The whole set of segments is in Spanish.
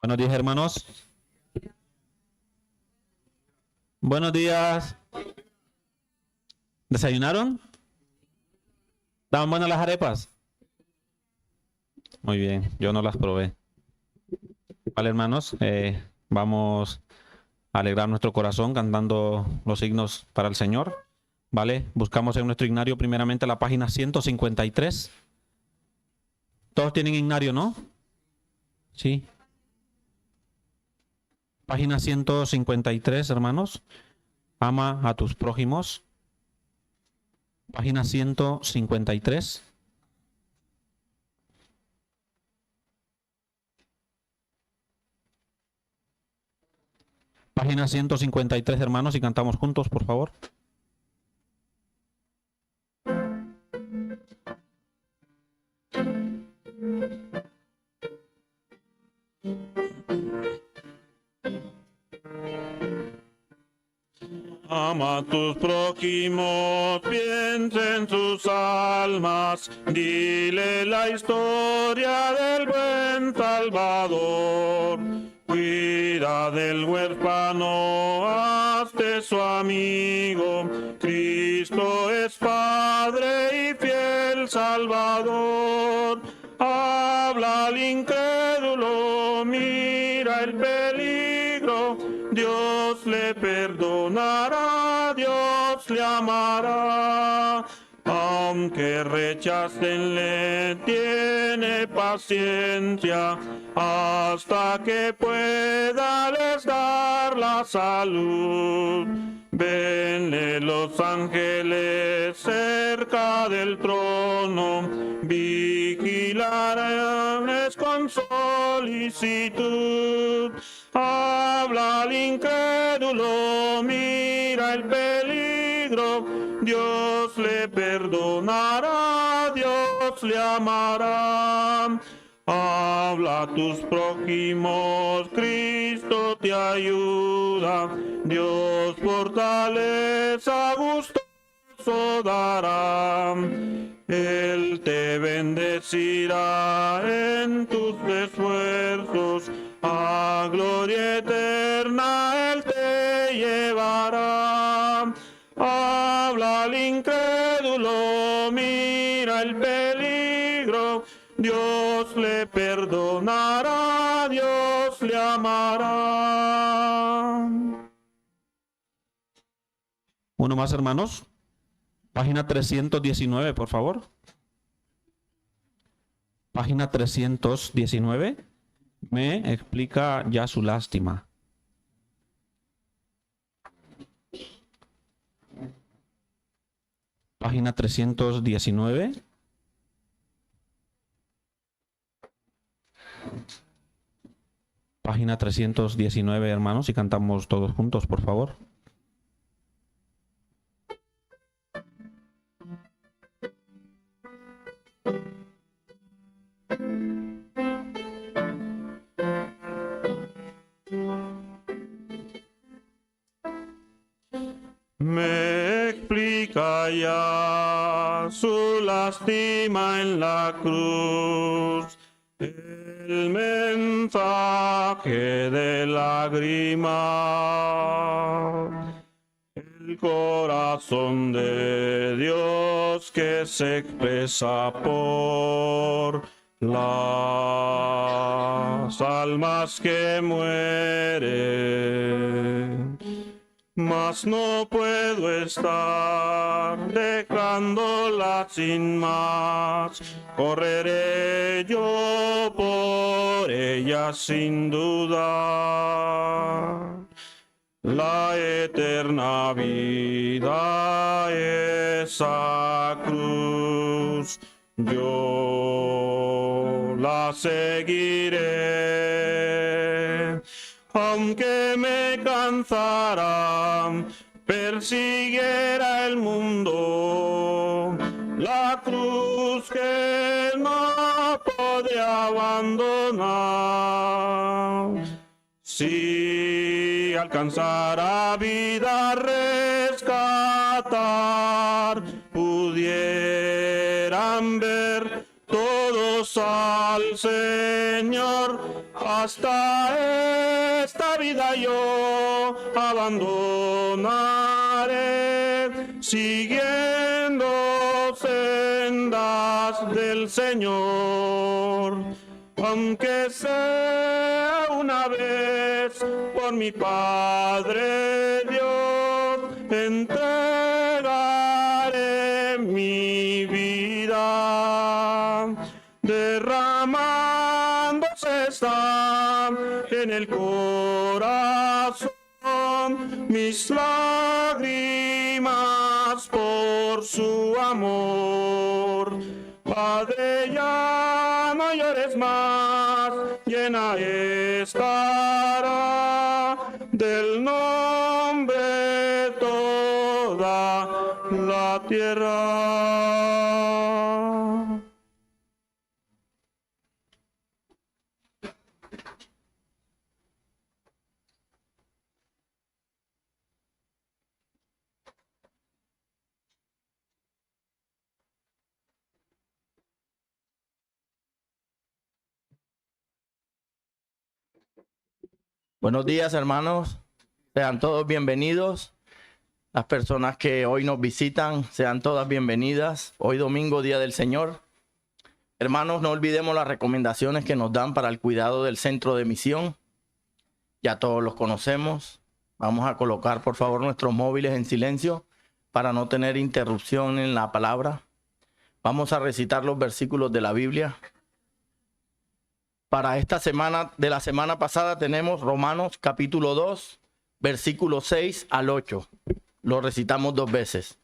Buenos días, hermanos. Buenos días. ¿Desayunaron? ¿Estaban buenas las arepas? Muy bien, yo no las probé. Vale, hermanos, vamos a alegrar nuestro corazón cantando los signos para el Señor. Vale, buscamos en nuestro ignario primeramente la página 153. Todos tienen ignario, ¿no? Sí. Página 153, hermanos. Ama a tus prójimos. Página 153. Página 153, hermanos, y cantamos juntos, por favor. Ama a tus prójimos, piensa en sus almas, dile la historia del buen Salvador. Cuida del huérfano, hazte su amigo, Cristo es Padre y fiel Salvador. Habla al incrédulo, mira el peligro, Dios le perdonará, Dios le amará. Aunque rechacenle, tiene paciencia hasta que pueda les dar la salud. Venle los ángeles cerca del trono, vigilaránles con solicitud. Habla al incrédulo, mira el peligro, Dios le perdonará, Dios le amará. Habla a tus prójimos, Cristo te ayuda, Dios fortaleza gustoso dará. Él te bendecirá en tus esfuerzos, a gloria eterna Él te llevará. Habla al incrédulo, mira el peligro, Dios le perdonará, Dios le amará. Uno más, hermanos. Página 319, por favor. Página 319. Me explica ya su lástima. Página 319. Página 319, hermanos, y cantamos todos juntos, por favor. Me explica ya su lástima en la cruz, el mensaje de lágrima, el corazón de Dios que se expresa por las almas que mueren. Mas no puedo estar dejándola sin más, correré yo por ella sin duda. La eterna vida, esa cruz, yo la seguiré. Aunque me cansara, persiguiera el mundo, la cruz que no podía abandonar. Si alcanzara vida rescatar, pudieran ver todos al Señor, hasta esta vida yo abandonaré, siguiendo sendas del Señor. Aunque sea una vez por mi Padre Dios, entregaré mi vida. Derramándose está en el corazón mis lágrimas por su amor. Padre, ya no llores más, llena estará del nombre toda la tierra. Buenos días, hermanos. Sean todos bienvenidos. Las personas que hoy nos visitan, sean todas bienvenidas. Hoy domingo, Día del Señor. Hermanos, no olvidemos las recomendaciones que nos dan para el cuidado del centro de misión. Ya todos los conocemos. Vamos a colocar, por favor, nuestros móviles en silencio para no tener interrupción en la palabra. Vamos a recitar los versículos de la Biblia. Para esta semana, de la semana pasada, tenemos Romanos capítulo 2, versículos 6 al 8. Lo recitamos 2 veces.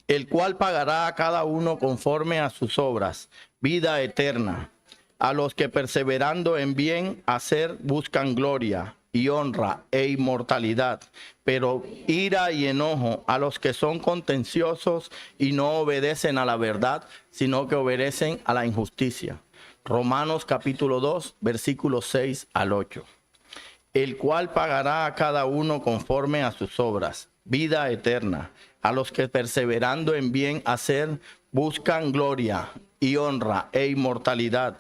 El cual pagará a cada uno conforme a sus obras, vida eterna, a los que perseverando en bien hacer buscan gloria y honra e inmortalidad, pero ira y enojo a los que son contenciosos y no obedecen a la verdad, sino que obedecen a la injusticia. Romanos capítulo 2, versículos 6 al 8. El cual pagará a cada uno conforme a sus obras, vida eterna, a los que perseverando en bien hacer buscan gloria y honra e inmortalidad,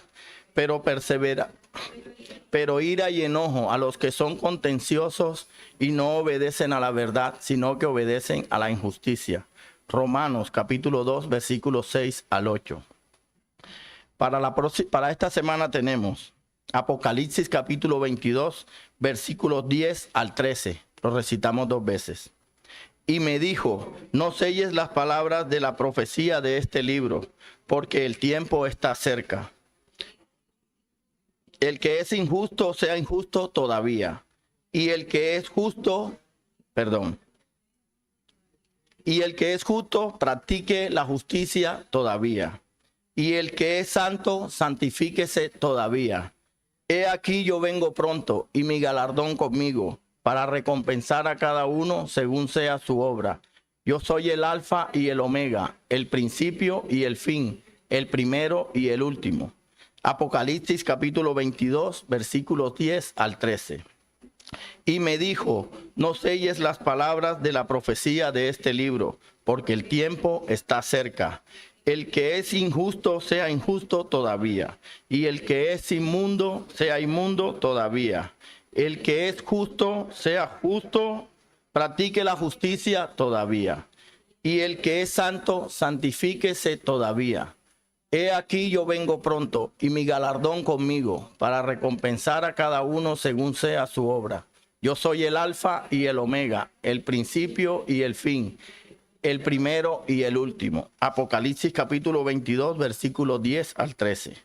pero ira y enojo a los que son contenciosos y no obedecen a la verdad, sino que obedecen a la injusticia. Romanos capítulo 2, versículos 6 al 8. Para esta semana tenemos Apocalipsis capítulo 22, versículos 10 al 13. Lo recitamos 2 veces. Y me dijo, no selles las palabras de la profecía de este libro, porque el tiempo está cerca. El que es injusto sea injusto todavía, y el que es justo, practique la justicia todavía, y el que es santo, santifíquese todavía. He aquí yo vengo pronto, y mi galardón conmigo, para recompensar a cada uno según sea su obra. Yo soy el Alfa y el Omega, el principio y el fin, el primero y el último. Apocalipsis capítulo 22, versículos 10 al 13. Y me dijo, no selles las palabras de la profecía de este libro, porque el tiempo está cerca. El que es injusto sea injusto todavía, y el que es inmundo sea inmundo todavía. El que es justo sea justo, practique la justicia todavía. Y el que es santo, santifíquese todavía. He aquí yo vengo pronto, y mi galardón conmigo, para recompensar a cada uno según sea su obra. Yo soy el Alfa y el Omega, el principio y el fin, el primero y el último. Apocalipsis capítulo 22, versículos 10 al 13.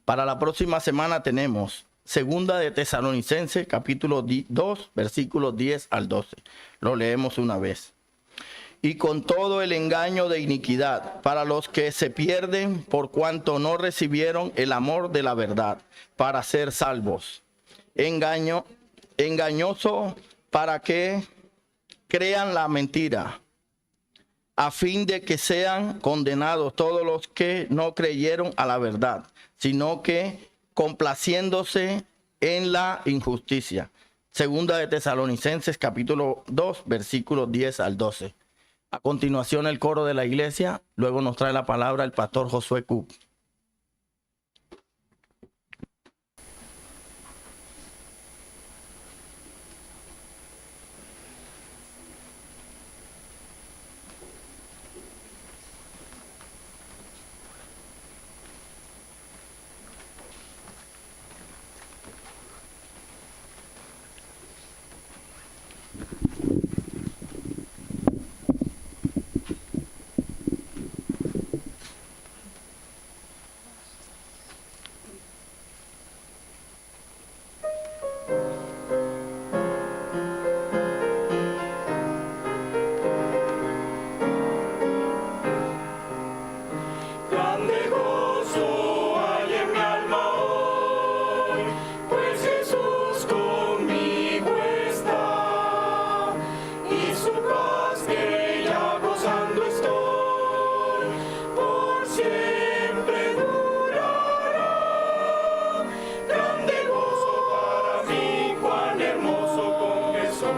Para la próxima semana tenemos Segunda de Tesalonicenses capítulo 2, versículos 10 al 12. Lo leemos una vez. Y con todo el engaño de iniquidad para los que se pierden por cuanto no recibieron el amor de la verdad para ser salvos. Engañoso para que crean la mentira, a fin de que sean condenados todos los que no creyeron a la verdad, sino que complaciéndose en la injusticia. Segunda de Tesalonicenses capítulo 2, versículos 10 al 12. A continuación el coro de la iglesia, luego nos trae la palabra el pastor Josué Cook. Grande gozo hay en mi alma hoy, pues Jesús conmigo está, y su paz que ya gozando estoy, por siempre durará. Grande gozo para mí, cuán hermoso con Jesús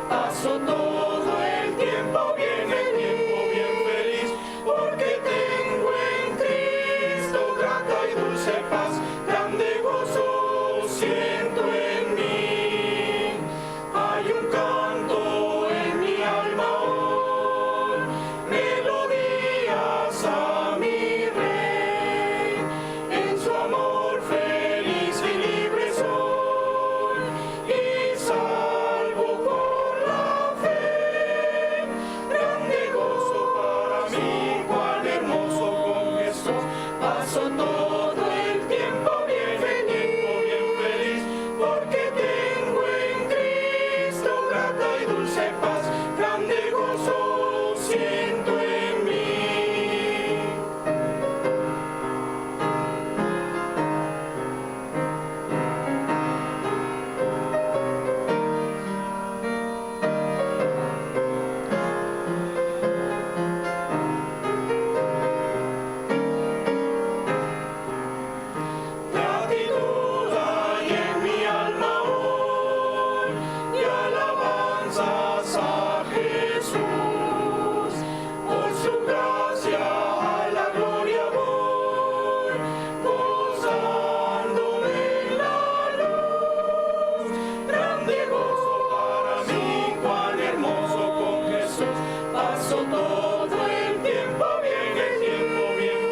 paso todo el tiempo bien feliz, porque tengo en Cristo grata y dulce paz, grande gozo siento en mí. Hay un canto en mi alma hoy, melodías a mi Rey, en su amor feliz y libre soy, y salvo por la fe. Grande gozo para mí, cuán hermoso con Jesús paso todo el tiempo bien feliz, porque tengo en Cristo grata y dulce paz, grande gozo siento en mí. Gratitud hay en mi alma hoy, y alabanzas a Jesús, por su gracia a la gloria voy, gozándome en la luz. Grande gozo para mí, cuán hermoso con Jesús paso todo el tiempo bien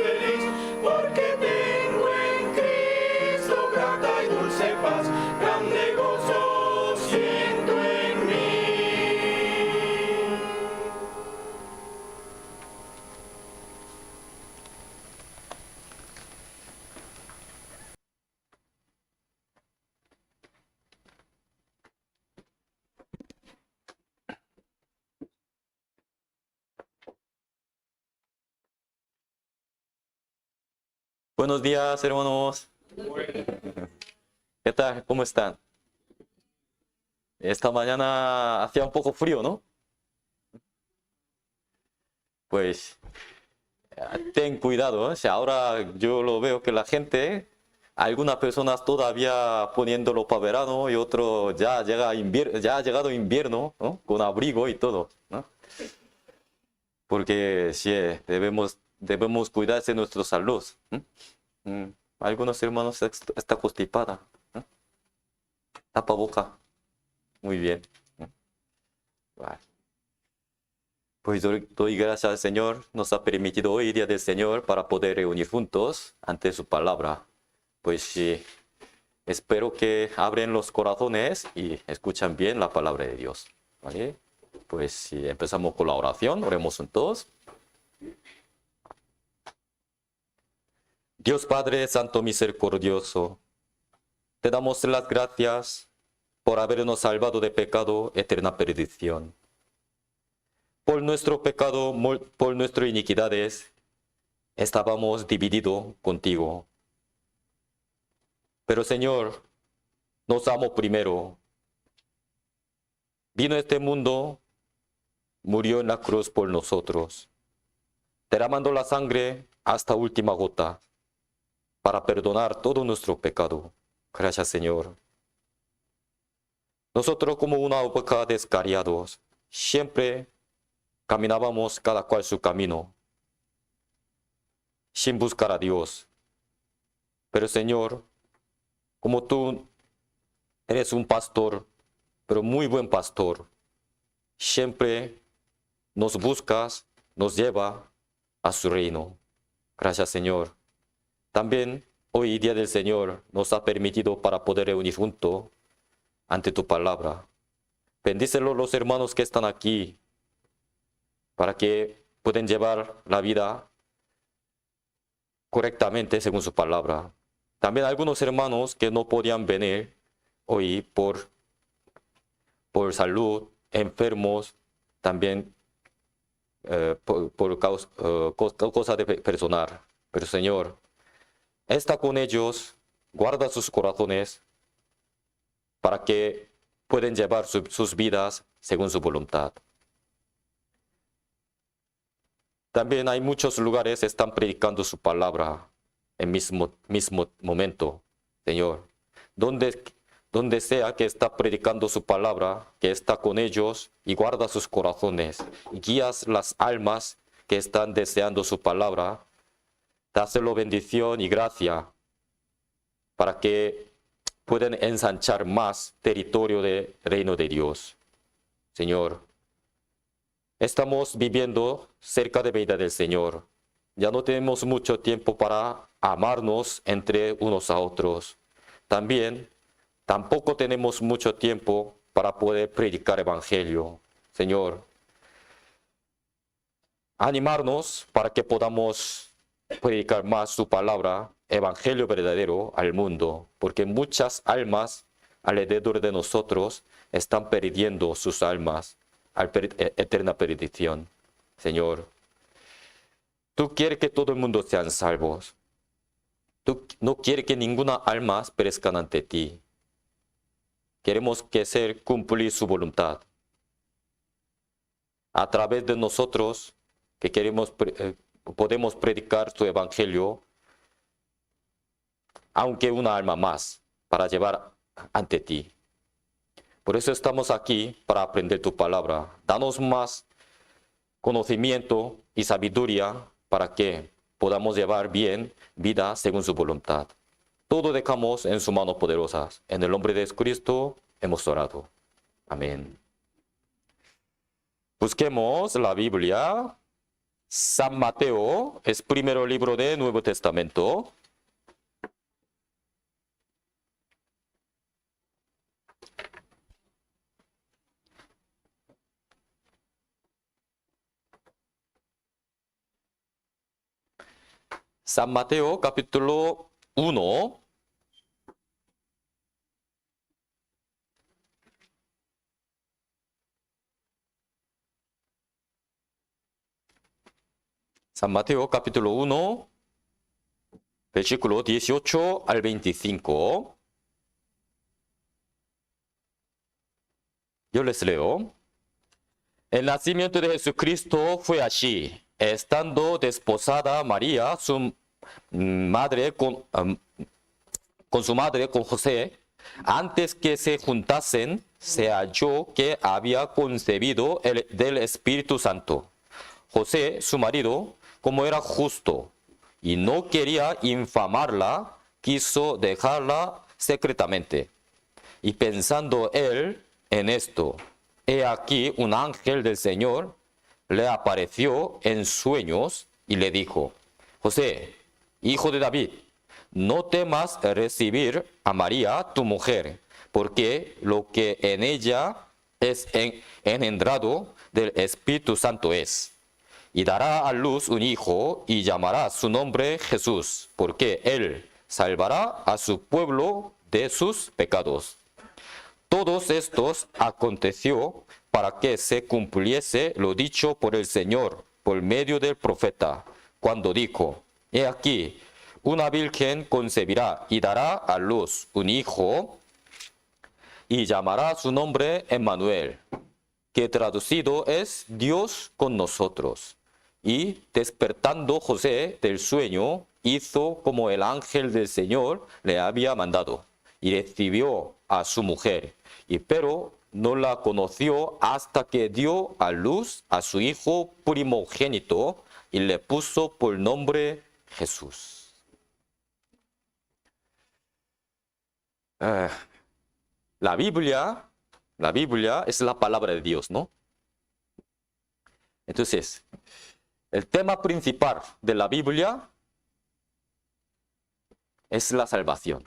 feliz, porque tengo en Cristo grata y dulce paz, grande gozo siento en mí. Buenos días, hermanos. ¿Qué tal? ¿Cómo están? Esta mañana hacía un poco frío, ¿no? Pues ten cuidado, ¿eh? O sea, ahora yo lo veo que la gente, algunas personas todavía poniéndolo para verano y otro ya ya ha llegado invierno, ¿no? Con abrigo y todo, ¿no? Porque sí, debemos cuidarse de nuestra salud. Algunos hermanos está constipada. Tapa boca. Muy bien. Vale. Pues doy gracias al Señor. Nos ha permitido hoy, día del Señor, para poder reunir juntos ante su palabra. Pues sí, espero que abren los corazones y escuchan bien la palabra de Dios. ¿Vale? Pues sí, empezamos con la oración. Oremos juntos. Dios Padre Santo Misericordioso, te damos las gracias por habernos salvado de pecado, eterna perdición. Por nuestro pecado, por nuestras iniquidades, estábamos divididos contigo. Pero Señor, nos amó primero. Vino a este mundo, murió en la cruz por nosotros, derramando la sangre hasta última gota, para perdonar todo nuestro pecado. Gracias, Señor. Nosotros como una oveja descarriados, siempre caminábamos cada cual su camino, sin buscar a Dios. Pero Señor, como tú eres un pastor, pero muy buen pastor, siempre nos buscas, nos lleva a su reino. Gracias, Señor. También hoy, Día del Señor, nos ha permitido para poder reunir juntos ante tu palabra. Bendícelo los hermanos que están aquí, para que puedan llevar la vida correctamente según su palabra. También algunos hermanos que no podían venir hoy por salud, enfermos, también por causa de personal. Pero Señor, está con ellos, guarda sus corazones para que puedan llevar sus vidas según su voluntad. También hay muchos lugares que están predicando su palabra en mismo momento, Señor. Donde sea que está predicando su palabra, que está con ellos y guarda sus corazones. Y guías las almas que están deseando su palabra. Dáselo bendición y gracia para que puedan ensanchar más territorio del reino de Dios. Señor, estamos viviendo cerca de vida del Señor. Ya no tenemos mucho tiempo para amarnos entre unos a otros. Tampoco tenemos mucho tiempo para poder predicar evangelio. Señor, animarnos para que podamos predicar más su palabra, evangelio verdadero al mundo, porque muchas almas alrededor de nosotros están perdiendo sus almas a eterna perdición. Señor, tú quieres que todo el mundo sean salvos. Tú no quieres que ninguna alma perezca ante ti. Queremos cumplir su voluntad. A través de nosotros, que podemos predicar tu evangelio, aunque una alma más, para llevar ante ti. Por eso estamos aquí, para aprender tu palabra. Danos más conocimiento y sabiduría para que podamos llevar bien vida según su voluntad. Todo dejamos en sus manos poderosas. En el nombre de Jesucristo hemos orado. Amén. Busquemos la Biblia. San Mateo es primero libro del Nuevo Testamento. San Mateo capítulo 1. San Mateo capítulo 1, versículo 18 al 25. Yo les leo. El nacimiento de Jesucristo fue así. Estando desposada María, su madre, con su madre, con José, antes que se juntasen, se halló que había concebido del Espíritu Santo. José, su marido, como era justo y no quería infamarla, quiso dejarla secretamente. Y pensando él en esto, he aquí un ángel del Señor le apareció en sueños y le dijo: José, hijo de David, no temas recibir a María tu mujer, porque lo que en ella es engendrado del Espíritu Santo es. Y dará a luz un hijo y llamará su nombre Jesús, porque él salvará a su pueblo de sus pecados. Todos estos aconteció para que se cumpliese lo dicho por el Señor por medio del profeta, cuando dijo: He aquí, una virgen concebirá y dará a luz un hijo y llamará su nombre Emmanuel, que traducido es Dios con nosotros. Y despertando José del sueño, hizo como el ángel del Señor le había mandado, y recibió a su mujer. Pero no la conoció hasta que dio a luz a su hijo primogénito y le puso por nombre Jesús. La Biblia es la palabra de Dios, ¿no? Entonces, el tema principal de la Biblia es la salvación.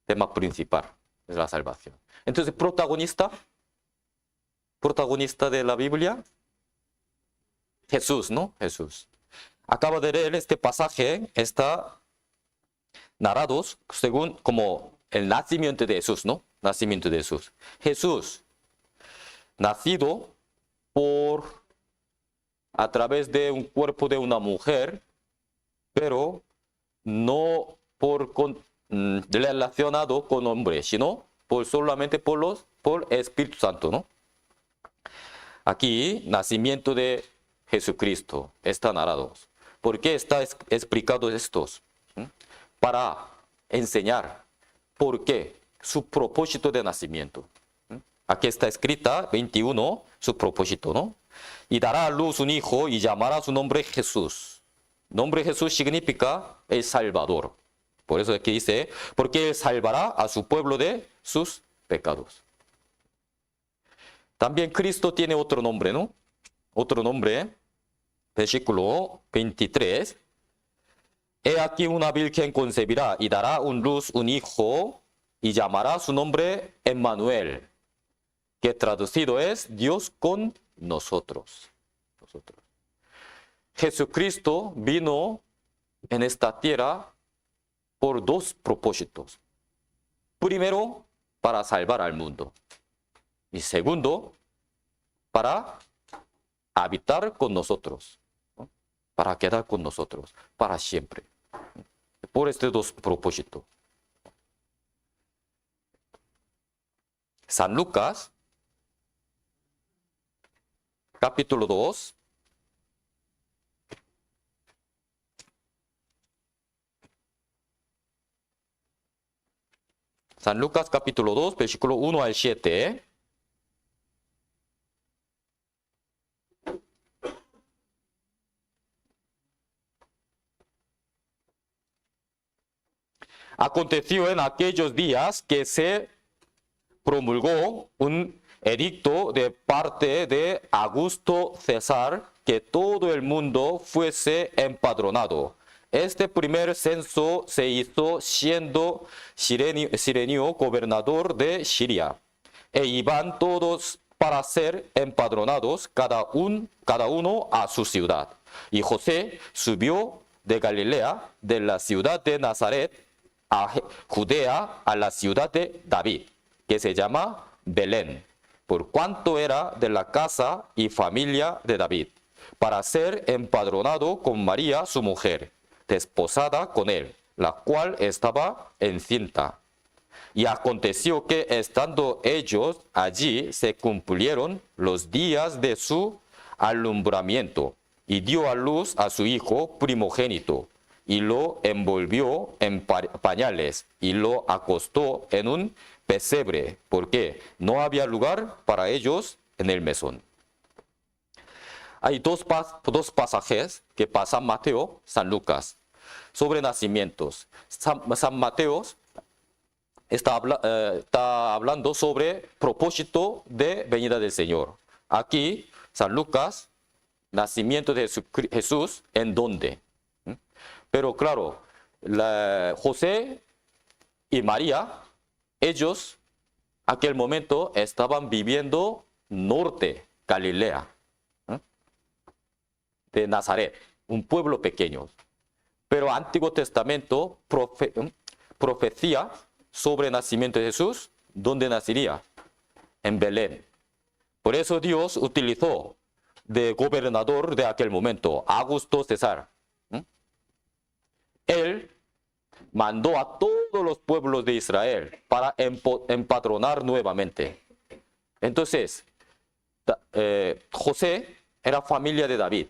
Tema principal es la salvación. Entonces, protagonista de la Biblia, Jesús, ¿no? Jesús. Acabo de leer este pasaje, está narrado según como el nacimiento de Jesús, ¿no? Nacimiento de Jesús. Jesús, nacido a través de un cuerpo de una mujer, pero no relacionado con hombre, sino solamente por Espíritu Santo, ¿no? Aquí, nacimiento de Jesucristo está narrado. ¿Por qué está explicado esto? Para enseñar por qué su propósito de nacimiento. Aquí está escrita 21, su propósito, ¿no? Y dará a luz un hijo y llamará su nombre Jesús. Nombre Jesús significa el Salvador. Por eso aquí dice, porque él salvará a su pueblo de sus pecados. También Cristo tiene otro nombre, ¿no? Otro nombre, versículo 23. He aquí una virgen concebirá y dará luz un hijo y llamará su nombre Emmanuel, que traducido es Dios con nosotros. Jesucristo vino en esta tierra por dos propósitos. Primero, para salvar al mundo. Y segundo, para habitar con nosotros, ¿no? Para quedar con nosotros, para siempre. Por estos dos propósitos. San Lucas, capítulo 2. San Lucas capítulo 2, versículo 1 al 7. Aconteció en aquellos días que se promulgó un edicto de parte de Augusto César que todo el mundo fuese empadronado. Este primer censo se hizo siendo Cirenio gobernador de Siria. E iban todos para ser empadronados, cada uno a su ciudad. Y José subió de Galilea, de la ciudad de Nazaret, a Judea, a la ciudad de David, que se llama Belén, por cuanto era de la casa y familia de David, para ser empadronado con María su mujer, desposada con él, la cual estaba encinta. Y aconteció que estando ellos allí se cumplieron los días de su alumbramiento, y dio a luz a su hijo primogénito, y lo envolvió en pañales, y lo acostó en un pesebre, porque no había lugar para ellos en el mesón. Hay dos pasajes que pasan Mateo, San Lucas, sobre nacimientos. San Mateo está hablando sobre propósito de venida del Señor. Aquí, San Lucas, nacimiento de Jesús, ¿en dónde? Pero claro, José y María, ellos, aquel momento, estaban viviendo norte, Galilea, de Nazaret, un pueblo pequeño. Pero Antiguo Testamento profecía sobre el nacimiento de Jesús, ¿dónde nacería? En Belén. Por eso Dios utilizó de gobernador de aquel momento, Augusto César. Él mandó a todos los pueblos de Israel para empadronar nuevamente. Entonces, José era familia de David,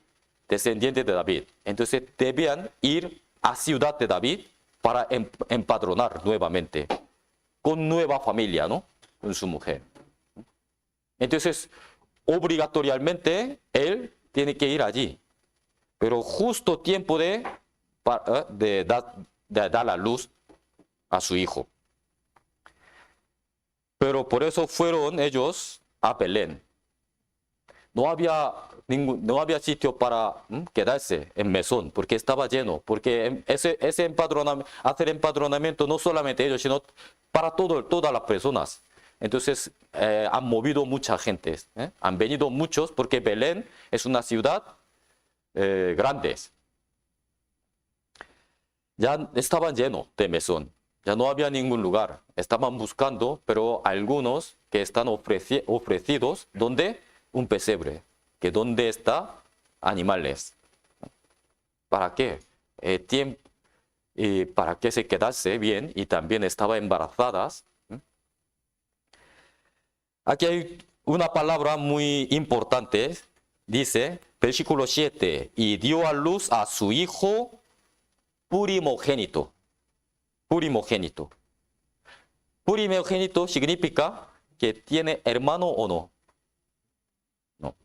descendiente de David. Entonces debían ir a ciudad de David para empadronar nuevamente, con nueva familia, ¿no? Con su mujer. Entonces, obligatoriamente, él tiene que ir allí. Pero justo tiempo de dar la luz a su hijo. Pero por eso fueron ellos a Belén. No había sitio para quedarse en mesón, porque estaba lleno. Porque hacer empadronamiento no solamente ellos, sino para todas las personas. Entonces han movido mucha gente. Han venido muchos porque Belén es una ciudad grande. Ya estaban llenos de mesón. Ya no había ningún lugar. Estaban buscando, pero algunos que están ofrecidos, ¿dónde? Un pesebre. ¿Que dónde está? Animales. ¿Para qué? Para que se quedase bien y también estaban embarazadas. Aquí hay una palabra muy importante. Dice, versículo 7, y dio a luz a su hijo primogénito. Primogénito. Primogénito significa que tiene hermano o no. No.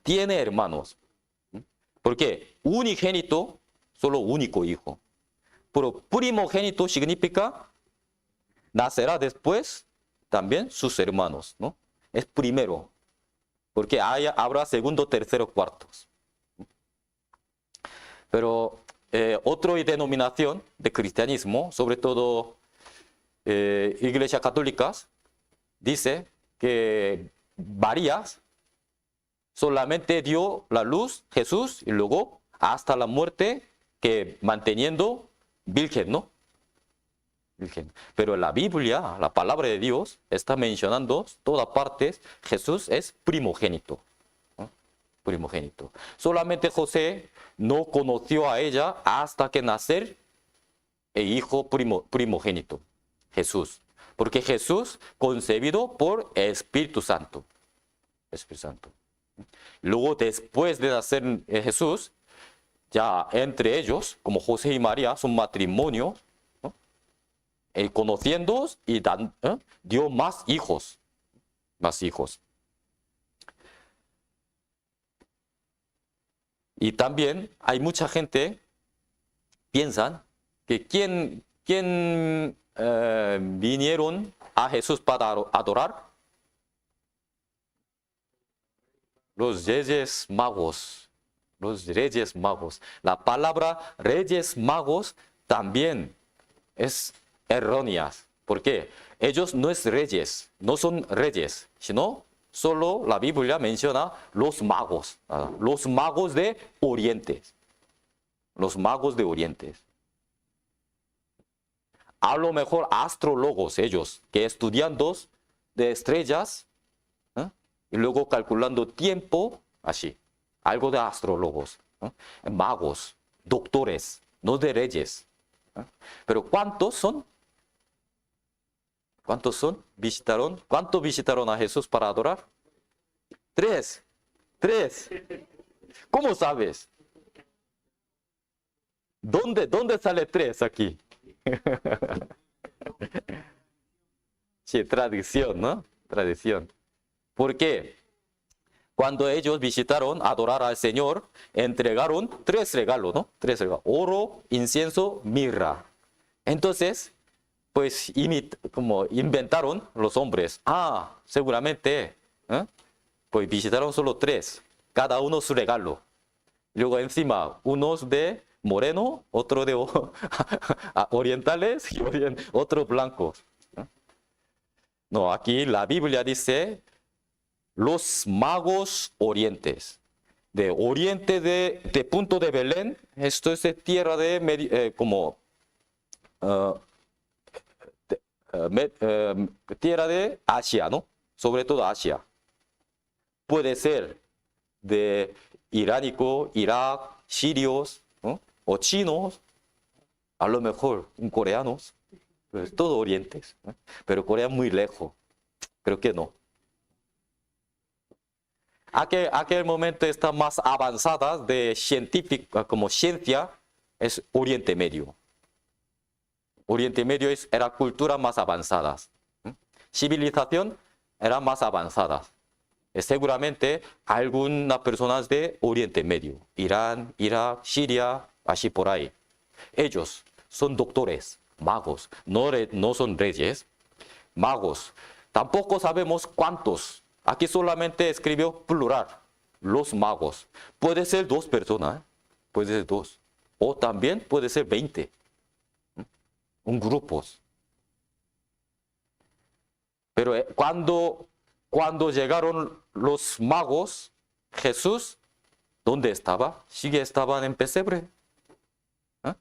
Tiene hermanos. ¿Por qué? Unigénito, solo único hijo. Pero primogénito significa nacerá después también sus hermanos, ¿no? Es primero. Porque habrá segundo, tercero, cuartos. Pero otra denominación de cristianismo, sobre todo iglesias católicas, dice que María solamente dio la luz Jesús y luego hasta la muerte que manteniendo virgen, ¿no? Virgen. Pero en la Biblia, la palabra de Dios está mencionando todas partes, Jesús es primogénito. Primogénito. Solamente José no conoció a ella hasta que nacer el hijo primogénito, Jesús. Porque Jesús concebido por Espíritu Santo. Espíritu Santo. Luego, después de nacer Jesús, ya entre ellos, como José y María, son matrimonio, ¿no? Conociendo y dio más hijos. Más hijos. Y también hay mucha gente piensan que quién vinieron a Jesús para adorar. Los reyes magos. Los reyes magos. La palabra reyes magos también es errónea. ¿Por qué? Ellos no es reyes, no son reyes, sino solo la Biblia menciona los magos de Oriente. Los magos de Oriente. A lo mejor astrólogos ellos, que estudiando de estrellas, y luego calculando tiempo, así. Algo de astrólogos, magos, doctores, no de reyes. Pero ¿cuántos son? ¿Cuántos son? ¿Cuántos visitaron a Jesús para adorar? 3. ¿Cómo sabes? ¿Dónde sale 3 aquí? Sí, tradición, ¿no? Tradición. ¿Por qué? Cuando ellos visitaron adorar al Señor, entregaron 3 regalos, ¿no? 3 regalos. Oro, incienso, mirra. Entonces, pues como inventaron los hombres. Seguramente, pues visitaron solo 3, cada uno su regalo. Luego encima, unos de moreno, otro de orientales y otros blancos. No, aquí la Biblia dice los magos orientes. De oriente de punto de Belén, esto es tierra de tierra de Asia, ¿no? Sobre todo Asia. Puede ser de iránico, Irak, sirios, ¿no? O chinos, a lo mejor coreanos, pues todo orientes, ¿no? Pero Corea es muy lejos, creo que no. Aquel momento está más avanzada de científica, como ciencia, es Oriente Medio. Oriente Medio era cultura más avanzadas. Civilización era más avanzada. Seguramente algunas personas de Oriente Medio, Irán, Irak, Siria, así por ahí. Ellos son doctores, magos, no son reyes, magos. Tampoco sabemos cuántos. Aquí solamente escribió plural, los magos. Puede ser 2 personas, puede ser 2. O también puede ser 20. Un grupo. Pero cuando llegaron los magos, Jesús, ¿dónde estaba? Sigue estaban en pesebre. ¿Ah?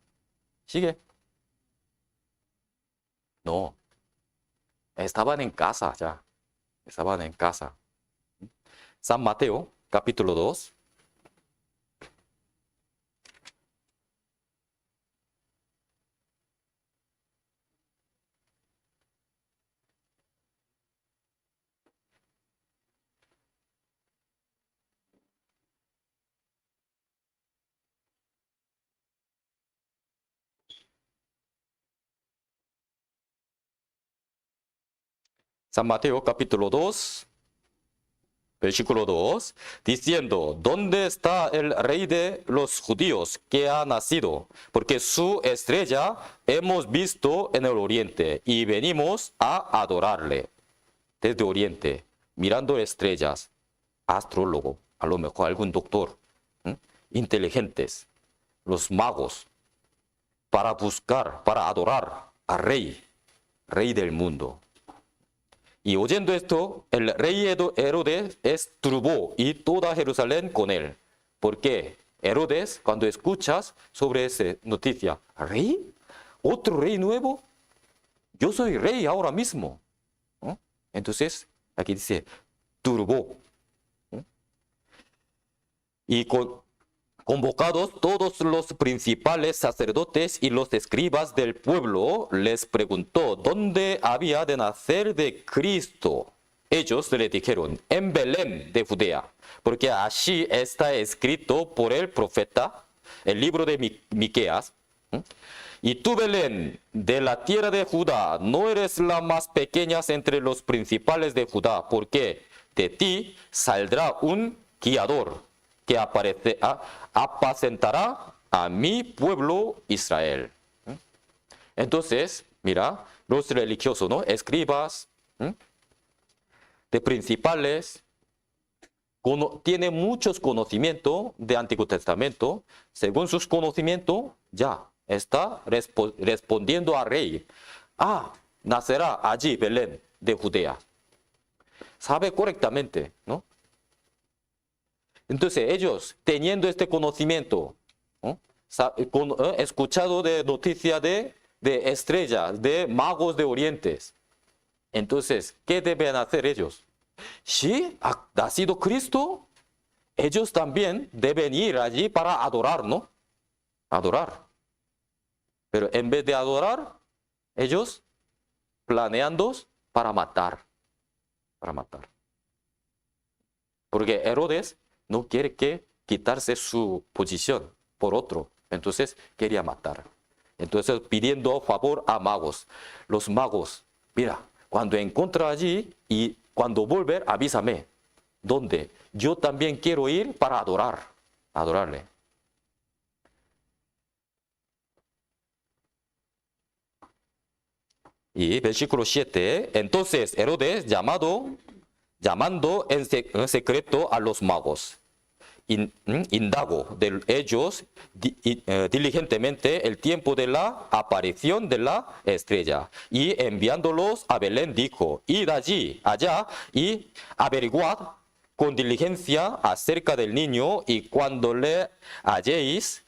Sigue. No. Estaban en casa ya. Estaban en casa. San Mateo, capítulo 2. San Mateo capítulo 2, versículo 2, diciendo, ¿dónde está el rey de los judíos que ha nacido? Porque su estrella hemos visto en el oriente y venimos a adorarle. Desde oriente, mirando estrellas, astrólogo, a lo mejor algún doctor, inteligentes, los magos, para buscar, para adorar al rey del mundo. Y oyendo esto, el rey Herodes turbó y toda Jerusalén con él. ¿Por qué? Herodes, cuando escuchas sobre esa noticia, ¿rey? ¿Otro rey nuevo? Yo soy rey ahora mismo. ¿No? Entonces, aquí dice, turbó. ¿No? Y convocados todos los principales sacerdotes y los escribas del pueblo, les preguntó dónde había de nacer de Cristo. Ellos le dijeron, en Belén de Judea, porque así está escrito por el profeta, el libro de Miqueas. Y tú, Belén, de la tierra de Judá, no eres la más pequeña entre los principales de Judá, porque de ti saldrá un guiador que apacentará a mi pueblo Israel. Entonces, mira, los religiosos, ¿no? Escribas, de principales, tienen muchos conocimientos de Antiguo Testamento. Según sus conocimientos, ya está respondiendo al rey. Nacerá allí Belén de Judea. Sabe correctamente, ¿no? Entonces ellos, teniendo este conocimiento, escuchado de noticias de estrellas, de magos de orientes, entonces, ¿qué deben hacer ellos? Si ha nacido Cristo, ellos también deben ir allí para adorar, ¿no? Adorar. Pero en vez de adorar, ellos planeando para matar. Para matar. Porque Herodes no quiere quitarse su posición por otro. Entonces quería matar. Entonces pidiendo favor a magos. Los magos, mira, cuando encuentre allí y cuando vuelva, avísame. ¿Dónde? Yo también quiero ir para adorarle. Y versículo 7, entonces Herodes llamando en secreto a los magos, indagó de ellos diligentemente el tiempo de la aparición de la estrella, y enviándolos a Belén dijo, id allá y averiguad con diligencia acerca del niño, y cuando le halléis,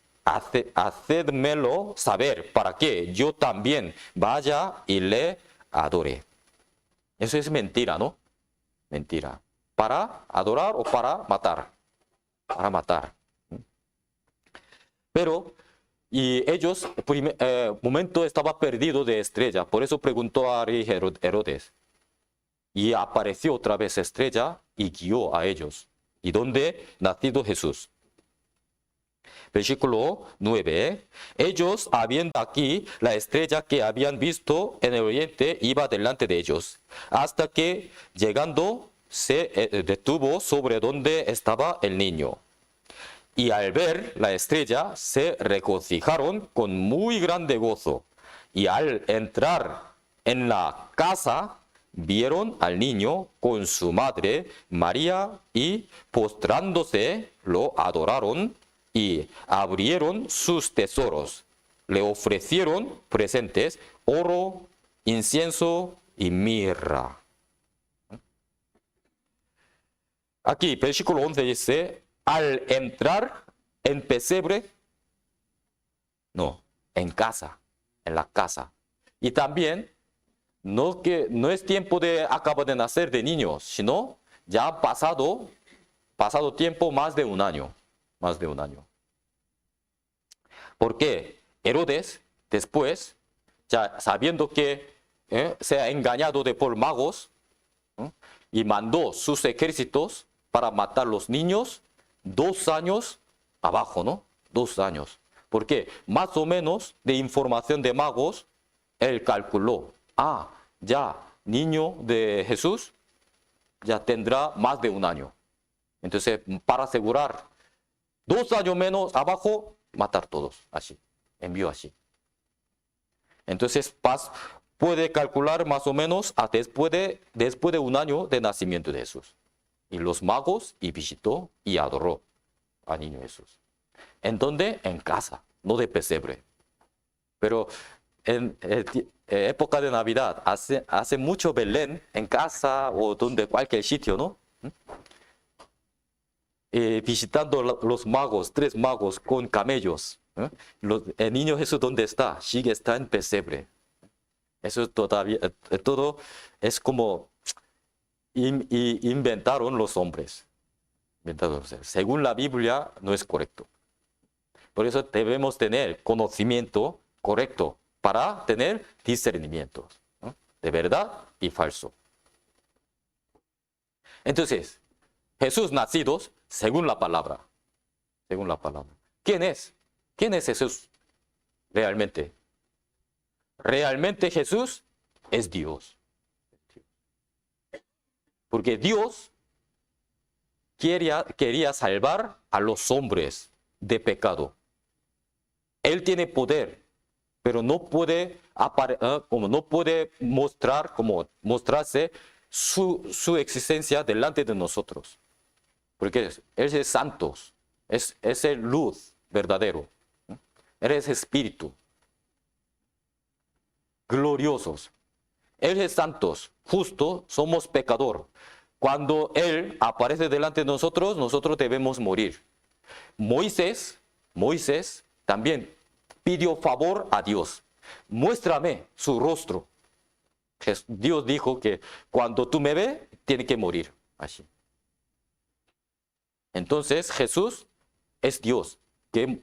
hacedmelo saber, para que yo también vaya y le adore. Eso es mentira, ¿no? Mentira. ¿Para adorar o para matar? Para matar. Pero, y ellos, momento estaba perdido de estrella, por eso preguntó a rey Herodes. Y apareció otra vez estrella y guió a ellos. ¿Y dónde nacido Jesús? Versículo 9. Ellos, habiendo aquí la estrella que habían visto en el oriente, iba delante de ellos, hasta que llegando se detuvo sobre donde estaba el niño. Y al ver la estrella se regocijaron con muy grande gozo. Y al entrar en la casa, vieron al niño con su madre María y postrándose lo adoraron y abrieron sus tesoros. Le ofrecieron presentes, oro, incienso y mirra. Aquí, versículo 11 dice, al entrar en pesebre, no, en casa, en la casa. Y también, no es tiempo de acaba de nacer de niños, sino ya ha pasado tiempo más de un año. Más de un año. Porque Herodes, después, ya sabiendo que se ha engañado por magos, y mandó sus ejércitos para matar los niños 2 años abajo, ¿no? 2 años. Porque más o menos de información de magos, él calculó, ya niño de Jesús ya tendrá más de un año. Entonces, para asegurar 2 años menos abajo, matar todos, así, envió así. Entonces, puede calcular más o menos después de un año de nacimiento de Jesús. Y los magos, y visitó y adoró al niño Jesús. ¿En dónde? En casa, no de pesebre. Pero en época de Navidad, hace mucho Belén en casa o donde cualquier sitio, ¿no? Visitando los magos, 3 magos con camellos. El niño Jesús, ¿dónde está? Sigue está en pesebre. Eso todavía, todo es como inventaron los hombres. Según la Biblia, no es correcto. Por eso debemos tener conocimiento correcto para tener discernimiento, ¿no? De verdad y falso. Entonces, Jesús nacidos según la palabra. Según la palabra. ¿Quién es? ¿Quién es Jesús realmente? Realmente Jesús es Dios. Porque Dios quería salvar a los hombres de pecado. Él tiene poder, pero no puede mostrarse su existencia delante de nosotros. Porque Él es santo, es el luz verdadero. Él es espíritu. Gloriosos. Él es santo, justo, somos pecador. Cuando Él aparece delante de nosotros, nosotros debemos morir. Moisés también pidió favor a Dios. Muéstrame su rostro. Dios dijo que cuando tú me ves, tiene que morir. Así. Entonces Jesús es Dios. Que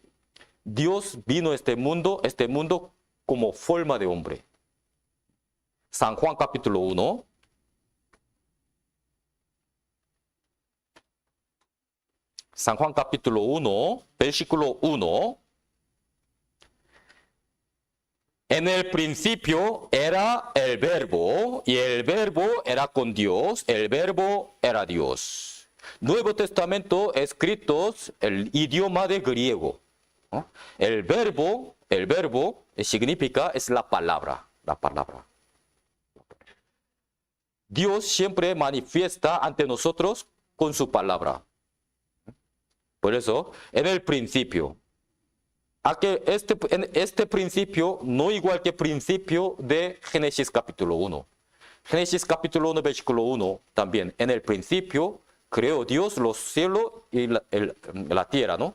Dios vino a este mundo como forma de hombre. San Juan capítulo 1. San Juan capítulo 1, versículo 1. En el principio era el verbo, y el verbo era con Dios, el verbo era Dios. Nuevo Testamento escritos el idioma de griego. ¿No? El verbo significa, es la palabra. Dios siempre manifiesta ante nosotros con su palabra. Por eso, en el principio, este principio no igual que el principio de Génesis capítulo 1. Génesis capítulo 1, versículo 1 también. En el principio creó Dios los cielos y la tierra, ¿no?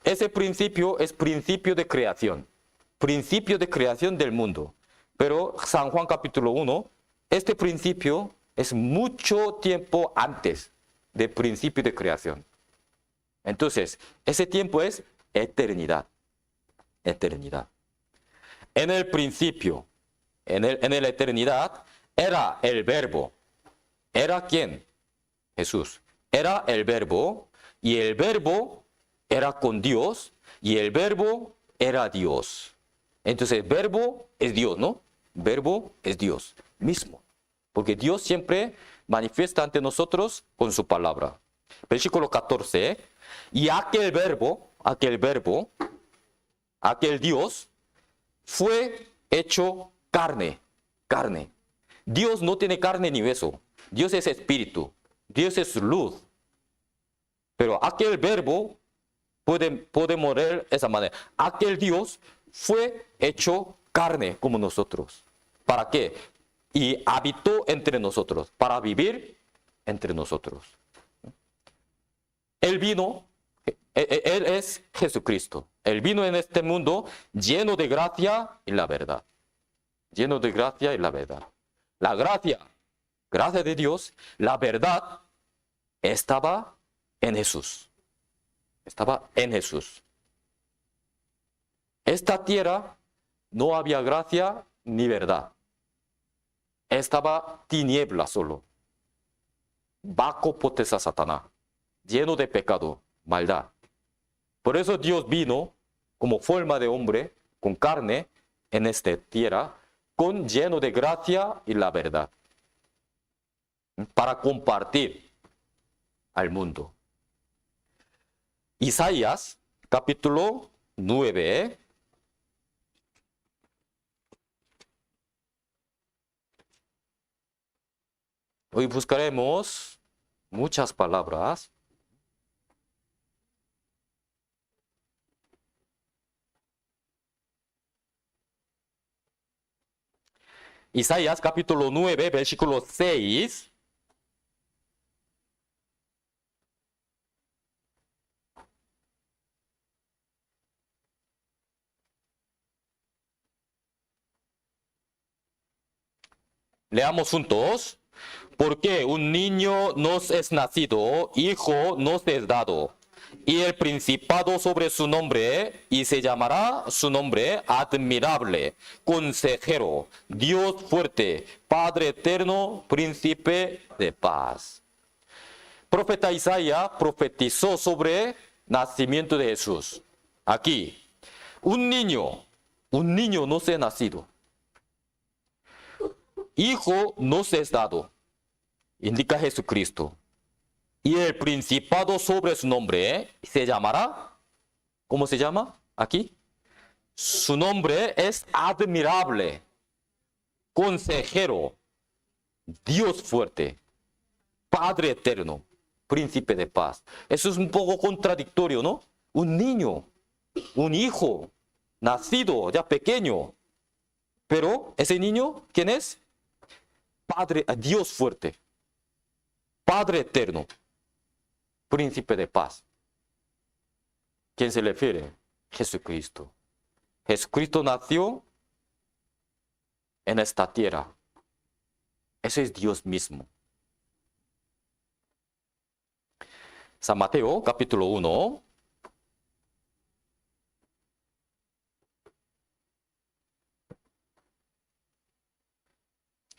Ese principio es principio de creación del mundo. Pero San Juan capítulo 1, este principio es mucho tiempo antes del principio de creación. Entonces, ese tiempo es eternidad. Eternidad. En el principio, en la eternidad, era el verbo. ¿Era quién? Jesús. Era el verbo, y el verbo era con Dios, y el verbo era Dios. Entonces, verbo es Dios, ¿no? Verbo es Dios mismo. Porque Dios siempre manifiesta ante nosotros con su palabra. Versículo 14. Y aquel Dios fue hecho carne. Dios no tiene carne ni hueso. Dios es espíritu. Dios es luz. Pero aquel verbo puede morir de esa manera. Aquel Dios fue hecho carne como nosotros. ¿Para qué? Y habitó entre nosotros, para vivir entre nosotros. Él vino, Él es Jesucristo. Él vino en este mundo lleno de gracia y la verdad. Lleno de gracia y la verdad. La gracia de Dios, la verdad, estaba en Jesús. Estaba en Jesús. Esta tierra no había gracia ni verdad. Estaba tiniebla solo. Bajo potestad Satanás. Lleno de pecado, maldad. Por eso Dios vino como forma de hombre, con carne, en esta tierra, lleno de gracia y la verdad. Para compartir al mundo. Isaías, capítulo 9. Hoy buscaremos muchas palabras. Isaías capítulo 9, versículo 6. Leamos juntos. Porque un niño nos es nacido, hijo nos es dado, y el principado sobre su nombre, y se llamará su nombre admirable, consejero, Dios fuerte, Padre eterno, príncipe de paz. Profeta Isaías profetizó sobre el nacimiento de Jesús. Aquí, un niño nos es nacido, hijo nos es dado. Indica Jesucristo. Y el principado sobre su nombre se llamará, ¿cómo se llama aquí? Su nombre es admirable, consejero, Dios fuerte, Padre eterno, príncipe de paz. Eso es un poco contradictorio, ¿no? Un niño, un hijo, nacido ya pequeño. Pero ese niño, ¿quién es? Padre, Dios fuerte. Padre eterno, príncipe de paz. ¿Quién se refiere? Jesucristo. Jesucristo nació en esta tierra. Ese es Dios mismo. San Mateo, capítulo 1.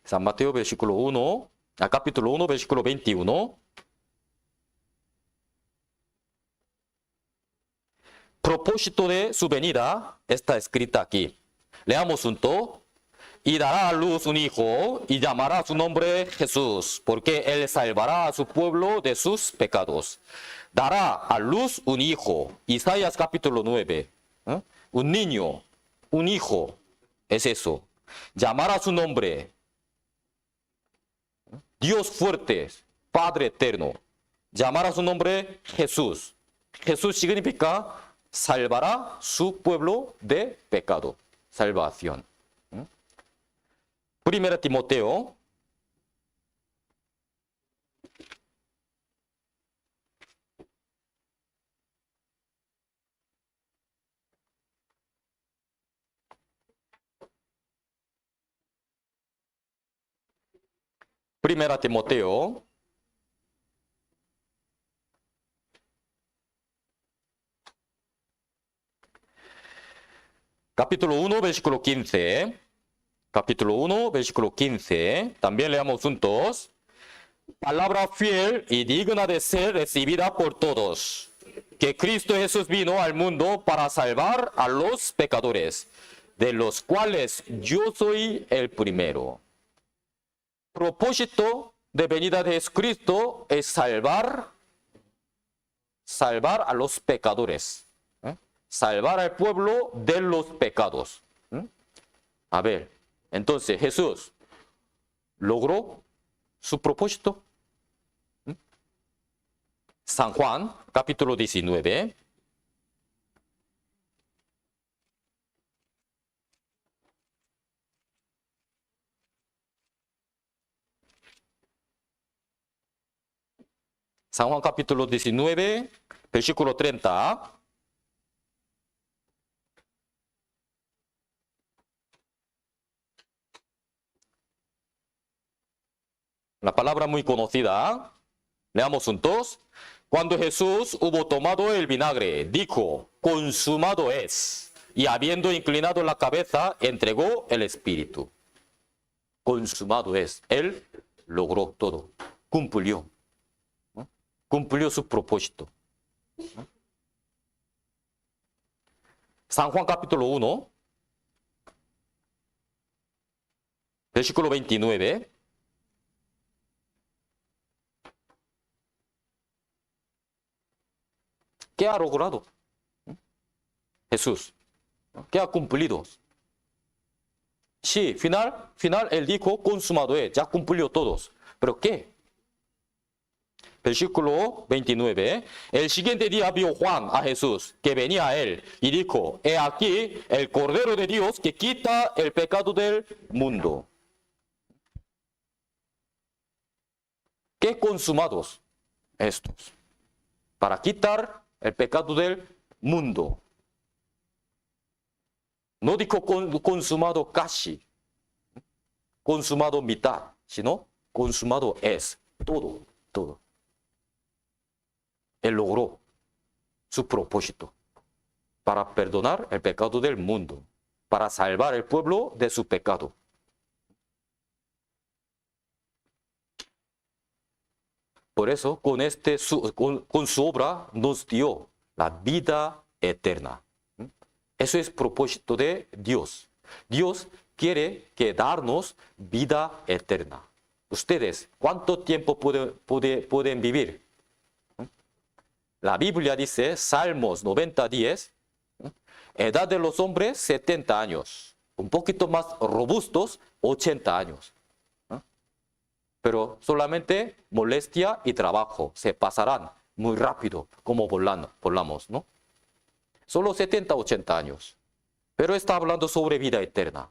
San Mateo, versículo 1. Capítulo 1, versículo 21. Propósito de su venida está escrita aquí. Leamos juntos. Y dará a luz un hijo y llamará su nombre Jesús, porque él salvará a su pueblo de sus pecados. Dará a luz un hijo. Isaías capítulo 9. Un niño, un hijo, es eso. Llamará su nombre Dios fuerte, Padre eterno. Llamará su nombre Jesús. Jesús significa salvará su pueblo de pecado. Salvación. Primera Timoteo. Primera Timoteo. Capítulo 1, versículo 15. Capítulo 1, versículo 15. También leamos juntos. Palabra fiel y digna de ser recibida por todos. que Cristo Jesús vino al mundo para salvar a los pecadores, de los cuales yo soy el primero. Propósito de venida de Jesucristo es salvar a los pecadores, salvar al pueblo de los pecados. A ver, entonces Jesús logró su propósito. San Juan, capítulo 19. San Juan capítulo 19, versículo 30. La palabra muy conocida. Leamos juntos. Cuando Jesús hubo tomado el vinagre, dijo, consumado es. Y habiendo inclinado la cabeza, entregó el espíritu. Consumado es. Él logró todo. Cumplió. Cumplió su propósito. San Juan capítulo 1, versículo 29. ¿Qué ha logrado Jesús? ¿Qué ha cumplido? Sí, final él dijo, consumado es, ya cumplió todos. ¿Pero qué? Versículo 29. El siguiente día vio Juan a Jesús, que venía a él, y dijo, he aquí el Cordero de Dios que quita el pecado del mundo. ¿Qué consumados estos? Para quitar el pecado del mundo. No dijo consumado casi, consumado mitad, sino consumado es, todo, todo. Él logró su propósito para perdonar el pecado del mundo, para salvar al pueblo de su pecado. Por eso, con su obra nos dio la vida eterna. Eso es propósito de Dios. Dios quiere darnos vida eterna. Ustedes, ¿cuánto tiempo pueden vivir? La Biblia dice, Salmos 90:10, edad de los hombres 70 años, un poquito más robustos 80 años. Pero solamente molestia y trabajo se pasarán muy rápido, como volamos, ¿no? Solo 70, 80 años. Pero está hablando sobre vida eterna.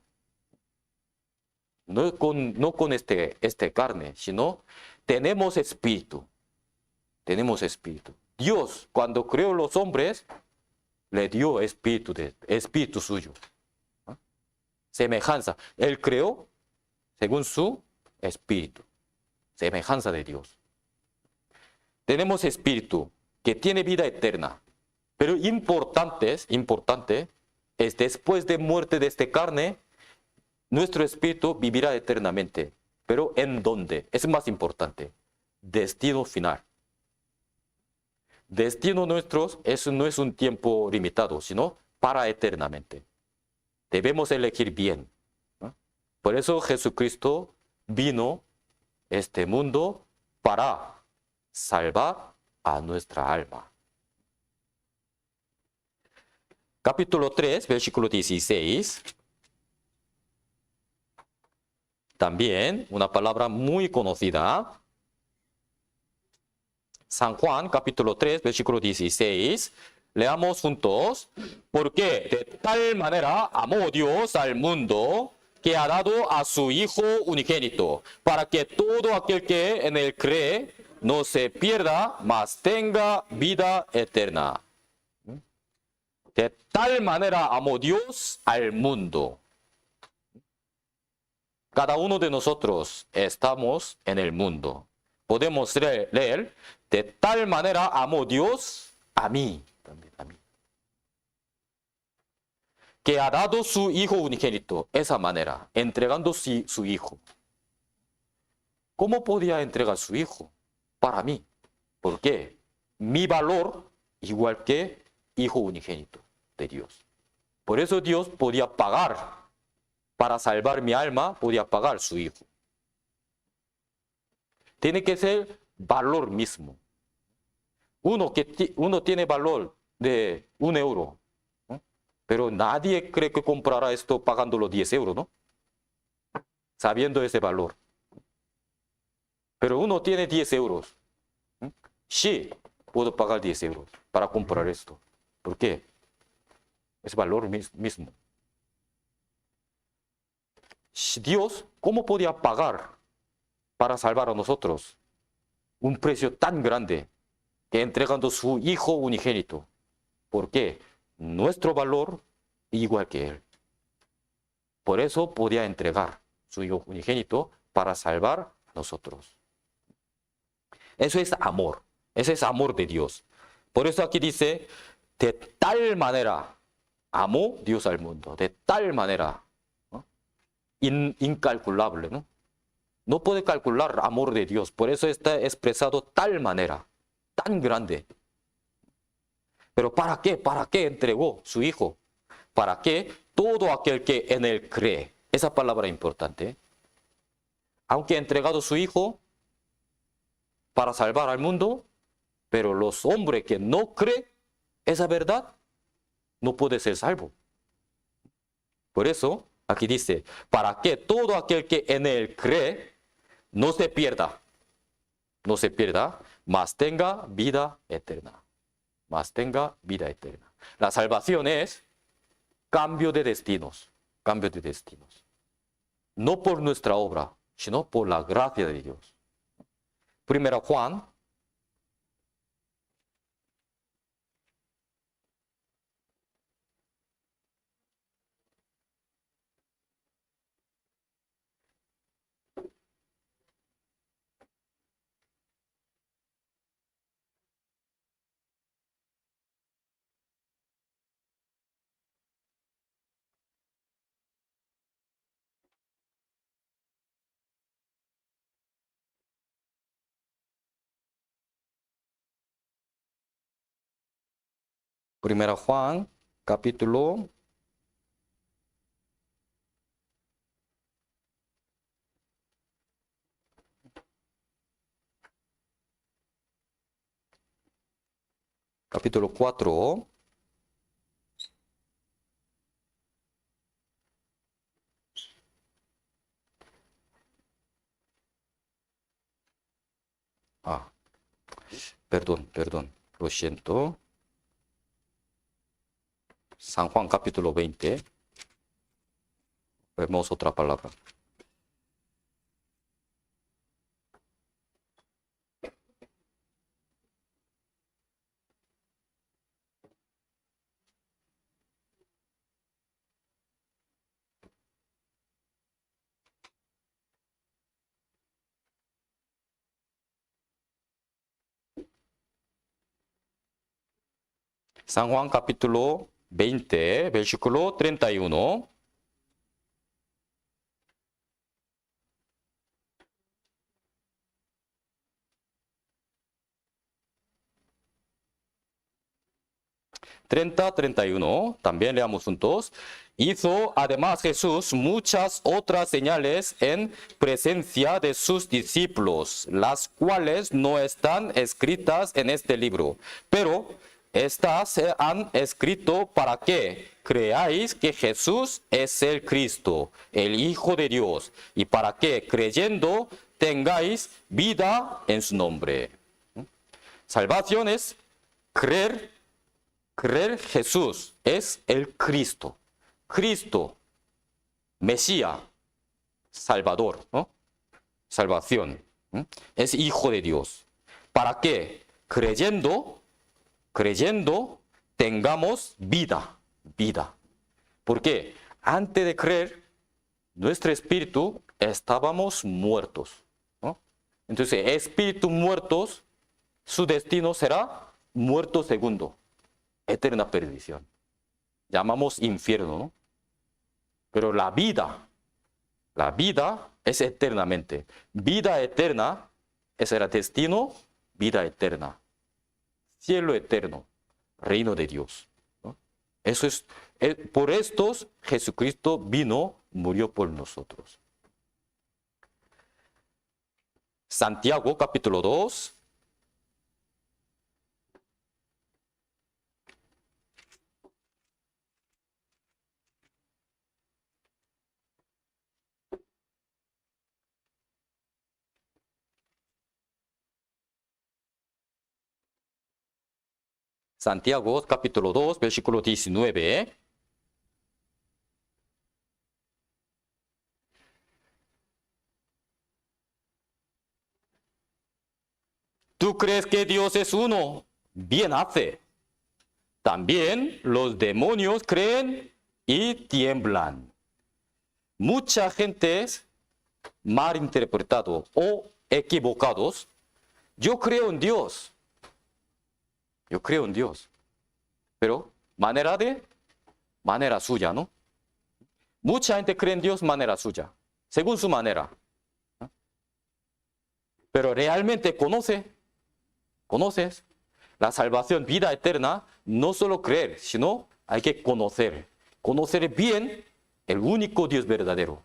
No con este carne, sino tenemos espíritu. Tenemos espíritu. Dios, cuando creó los hombres, le dio espíritu suyo. Semejanza. Él creó según su espíritu. Semejanza de Dios. Tenemos espíritu que tiene vida eterna. Pero importante es después de muerte de esta carne, nuestro espíritu vivirá eternamente. Pero ¿en dónde? Es más importante. Destino final. Destino nuestro no es un tiempo limitado, sino para eternamente. Debemos elegir bien. Por eso Jesucristo vino a este mundo para salvar a nuestra alma. Capítulo 3, versículo 16. También una palabra muy conocida. San Juan, capítulo 3, versículo 16. Leamos juntos. Porque de tal manera amó Dios al mundo que ha dado a su Hijo unigénito, para que todo aquel que en él cree no se pierda, mas tenga vida eterna. De tal manera amó Dios al mundo. Cada uno de nosotros estamos en el mundo. Podemos leer, de tal manera amó Dios a mí, también a mí, que ha dado su Hijo unigénito, esa manera, entregando su Hijo. ¿Cómo podía entregar su Hijo? Para mí. ¿Por qué? Mi valor igual que Hijo unigénito de Dios. Por eso Dios podía pagar, para salvar mi alma, podía pagar su Hijo. Tiene que ser valor mismo. Uno tiene valor de 1 euro, ¿no? Pero nadie cree que comprará esto pagándolo 10 euros, ¿no? Sabiendo ese valor. Pero uno tiene 10 euros. Sí, puedo pagar 10 euros para comprar esto. ¿Por qué? Es valor mismo. Dios, ¿cómo podía pagar para salvar a nosotros un precio tan grande que entregando su Hijo unigénito? ¿Por qué? Nuestro valor igual que Él. Por eso podía entregar su Hijo unigénito para salvar a nosotros. Eso es amor. Ese es amor de Dios. Por eso aquí dice, de tal manera amó Dios al mundo. De tal manera, ¿no? Incalculable, ¿no? No puede calcular amor de Dios. Por eso está expresado tal manera, tan grande. Pero ¿para qué? ¿Para qué entregó su Hijo? Para que todo aquel que en Él cree. Esa palabra es importante. Aunque ha entregado su Hijo para salvar al mundo, pero los hombres que no creen esa verdad, no puede ser salvo. Por eso, aquí dice, para que todo aquel que en Él cree, no se pierda, mas tenga vida eterna. Mas tenga vida eterna. La salvación es cambio de destinos. No por nuestra obra, sino por la gracia de Dios. Primera Juan. Primera Juan, capítulo 4. Perdón, lo siento. San Juan capítulo 20. Vemos otra palabra. San Juan capítulo 20, versículo 31. ...30, 31, también leamos juntos. Hizo además Jesús muchas otras señales en presencia de sus discípulos, las cuales no están escritas en este libro, pero estas se han escrito para que creáis que Jesús es el Cristo, el Hijo de Dios, y para que creyendo tengáis vida en su nombre. Salvación es creer Jesús es el Cristo. Cristo, Mesías, Salvador, ¿no? Salvación. Es Hijo de Dios. ¿Para qué? Creyendo tengamos vida. Porque antes de creer, nuestro espíritu estábamos muertos, ¿no? Entonces, espíritus muertos, su destino será muerto segundo. Eterna perdición. Llamamos infierno, ¿no? Pero la vida es eternamente. Vida eterna es el destino, vida eterna. Cielo eterno. reino de Dios. ¿no? Eso es, por estos Jesucristo vino, murió por nosotros. Santiago capítulo 2. Santiago capítulo 2, versículo 19. ¿Tú crees que Dios es uno? Bien hace. También los demonios creen y tiemblan. Mucha gente mal interpretado o equivocados. Yo creo en Dios. Yo creo en Dios. Pero manera suya, ¿no? Mucha gente cree en Dios manera suya, según su manera. ¿no? Pero realmente conoces la salvación, vida eterna, no solo creer, sino hay que conocer. Conocer bien el único Dios verdadero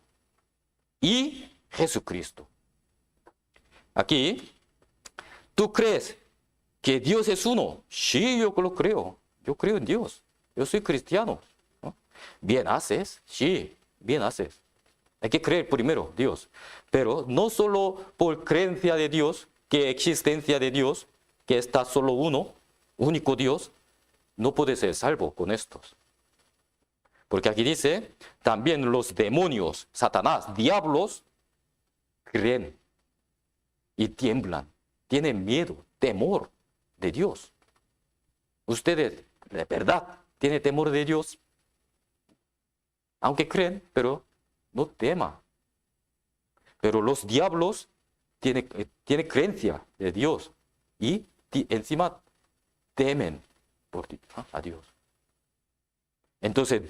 y Jesucristo. Aquí, ¿tú crees que Dios es uno? Sí, yo lo creo. Yo creo en Dios. Yo soy cristiano. ¿no? Bien haces. Sí, bien haces. Hay que creer primero Dios. Pero no solo por creencia de Dios, que existencia de Dios, que está solo uno, único Dios, no puede ser salvo con estos. Porque aquí dice, también los demonios, Satanás, diablos, creen y tiemblan, tienen miedo, temor de Dios. Ustedes, de verdad, tienen temor de Dios, aunque creen, pero no teman. Pero los diablos tienen creencia de Dios y encima temen a Dios. Entonces,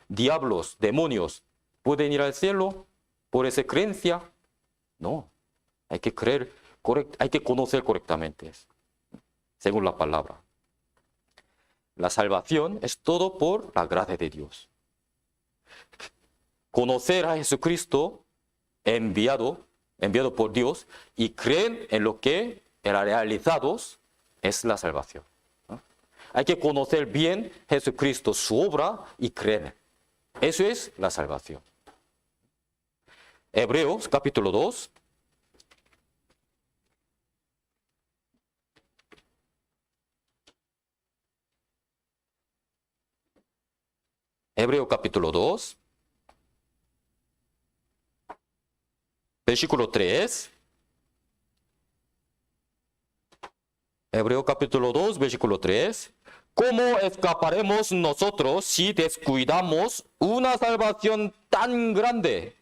diablos, demonios, ¿pueden ir al cielo por esa creencia? No, hay que creer, hay que conocer correctamente, según la palabra. La salvación es todo por la gracia de Dios. Conocer a Jesucristo enviado por Dios y creer en lo que era realizado es la salvación. ¿no? Hay que conocer bien Jesucristo, su obra y creer. Eso es la salvación. Hebreos capítulo 2. Hebreo capítulo 2. Versículo 3. Hebreo capítulo 2, versículo 3. ¿Cómo escaparemos nosotros si descuidamos una salvación tan grande,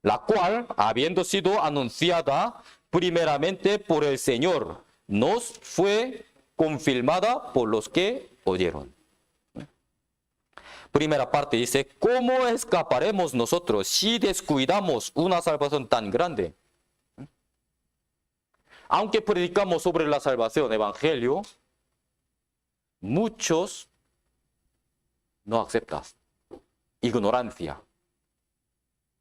la cual, habiendo sido anunciada primeramente por el Señor, nos fue confirmada por los que oyeron? Primera parte dice, ¿cómo escaparemos nosotros si descuidamos una salvación tan grande? Aunque predicamos sobre la salvación, evangelio, muchos no aceptan. Ignorancia.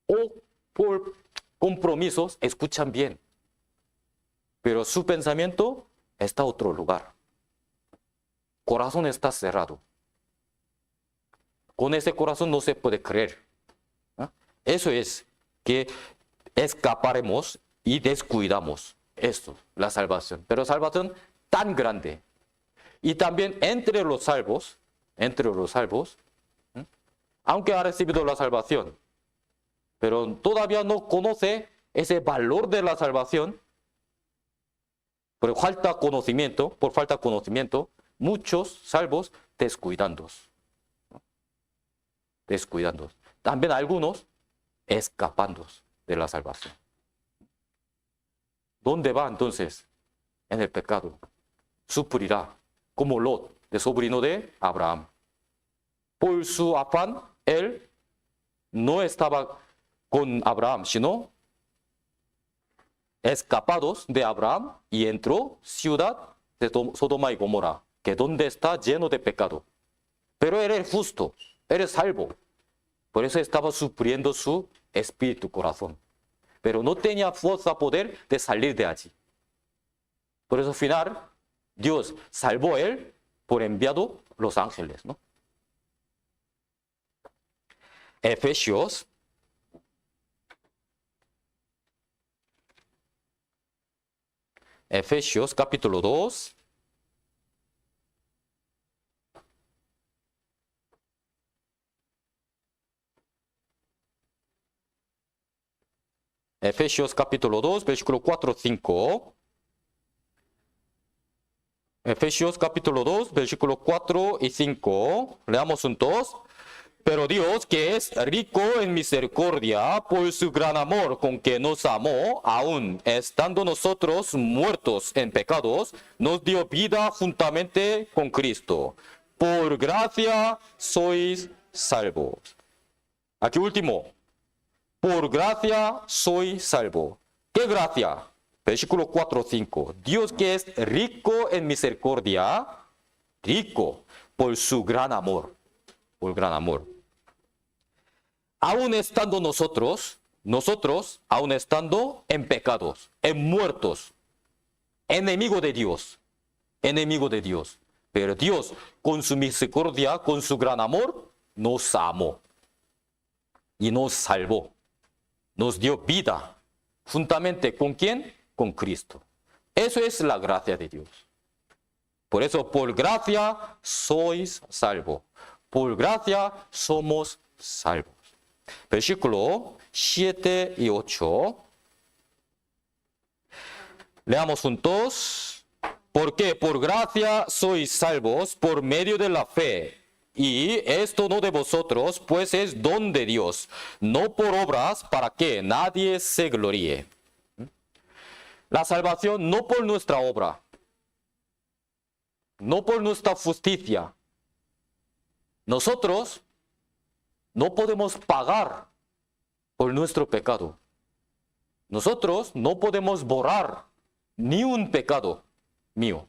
O por compromisos escuchan bien. Pero su pensamiento está en otro lugar. Corazón está cerrado. Con ese corazón no se puede creer. ¿no? Eso es que escaparemos y descuidamos esto, la salvación. Pero salvación tan grande. Y también entre los salvos, aunque ha recibido la salvación, pero todavía no conoce ese valor de la salvación, por falta de conocimiento, muchos salvos descuidándose. También algunos escapándose de la salvación. ¿Dónde va entonces? En el pecado. Sufrirá como Lot, de sobrino de Abraham. Por su afán, él no estaba con Abraham, sino escapados de Abraham y entró ciudad de Sodoma y Gomorra. que donde está lleno de pecado. Pero él es justo, él es salvo. Por eso estaba sufriendo su espíritu, corazón. Pero no tenía fuerza, poder de salir de allí. Por eso al final, Dios salvó a él por enviado los ángeles, ¿no? Efesios capítulo 2. Efesios capítulo 2, versículo 4, 5. Efesios capítulo 2, versículo 4 y 5. Leamos juntos. Pero Dios, que es rico en misericordia, por su gran amor con que nos amó, aun estando nosotros muertos en pecados, nos dio vida juntamente con Cristo. Por gracia sois salvos. Aquí último. Por gracia soy salvo. ¿Qué gracia? Versículo 4, 5. Dios que es rico en misericordia, rico por su gran amor. Por gran amor. Aún estando nosotros, aún estando en pecados, en muertos, enemigo de Dios. Pero Dios, con su misericordia, con su gran amor, nos amó y nos salvó. Nos dio vida, juntamente con ¿quién? Con Cristo. Eso es la gracia de Dios. Por eso, por gracia sois salvos. Por gracia somos salvos. Versículo 7 y 8. Leamos juntos. Porque por gracia sois salvos por medio de la fe. Y esto no de vosotros, pues es don de Dios, no por obras para que nadie se gloríe. La salvación no por nuestra obra, no por nuestra justicia. Nosotros no podemos pagar por nuestro pecado. Nosotros no podemos borrar ni un pecado mío.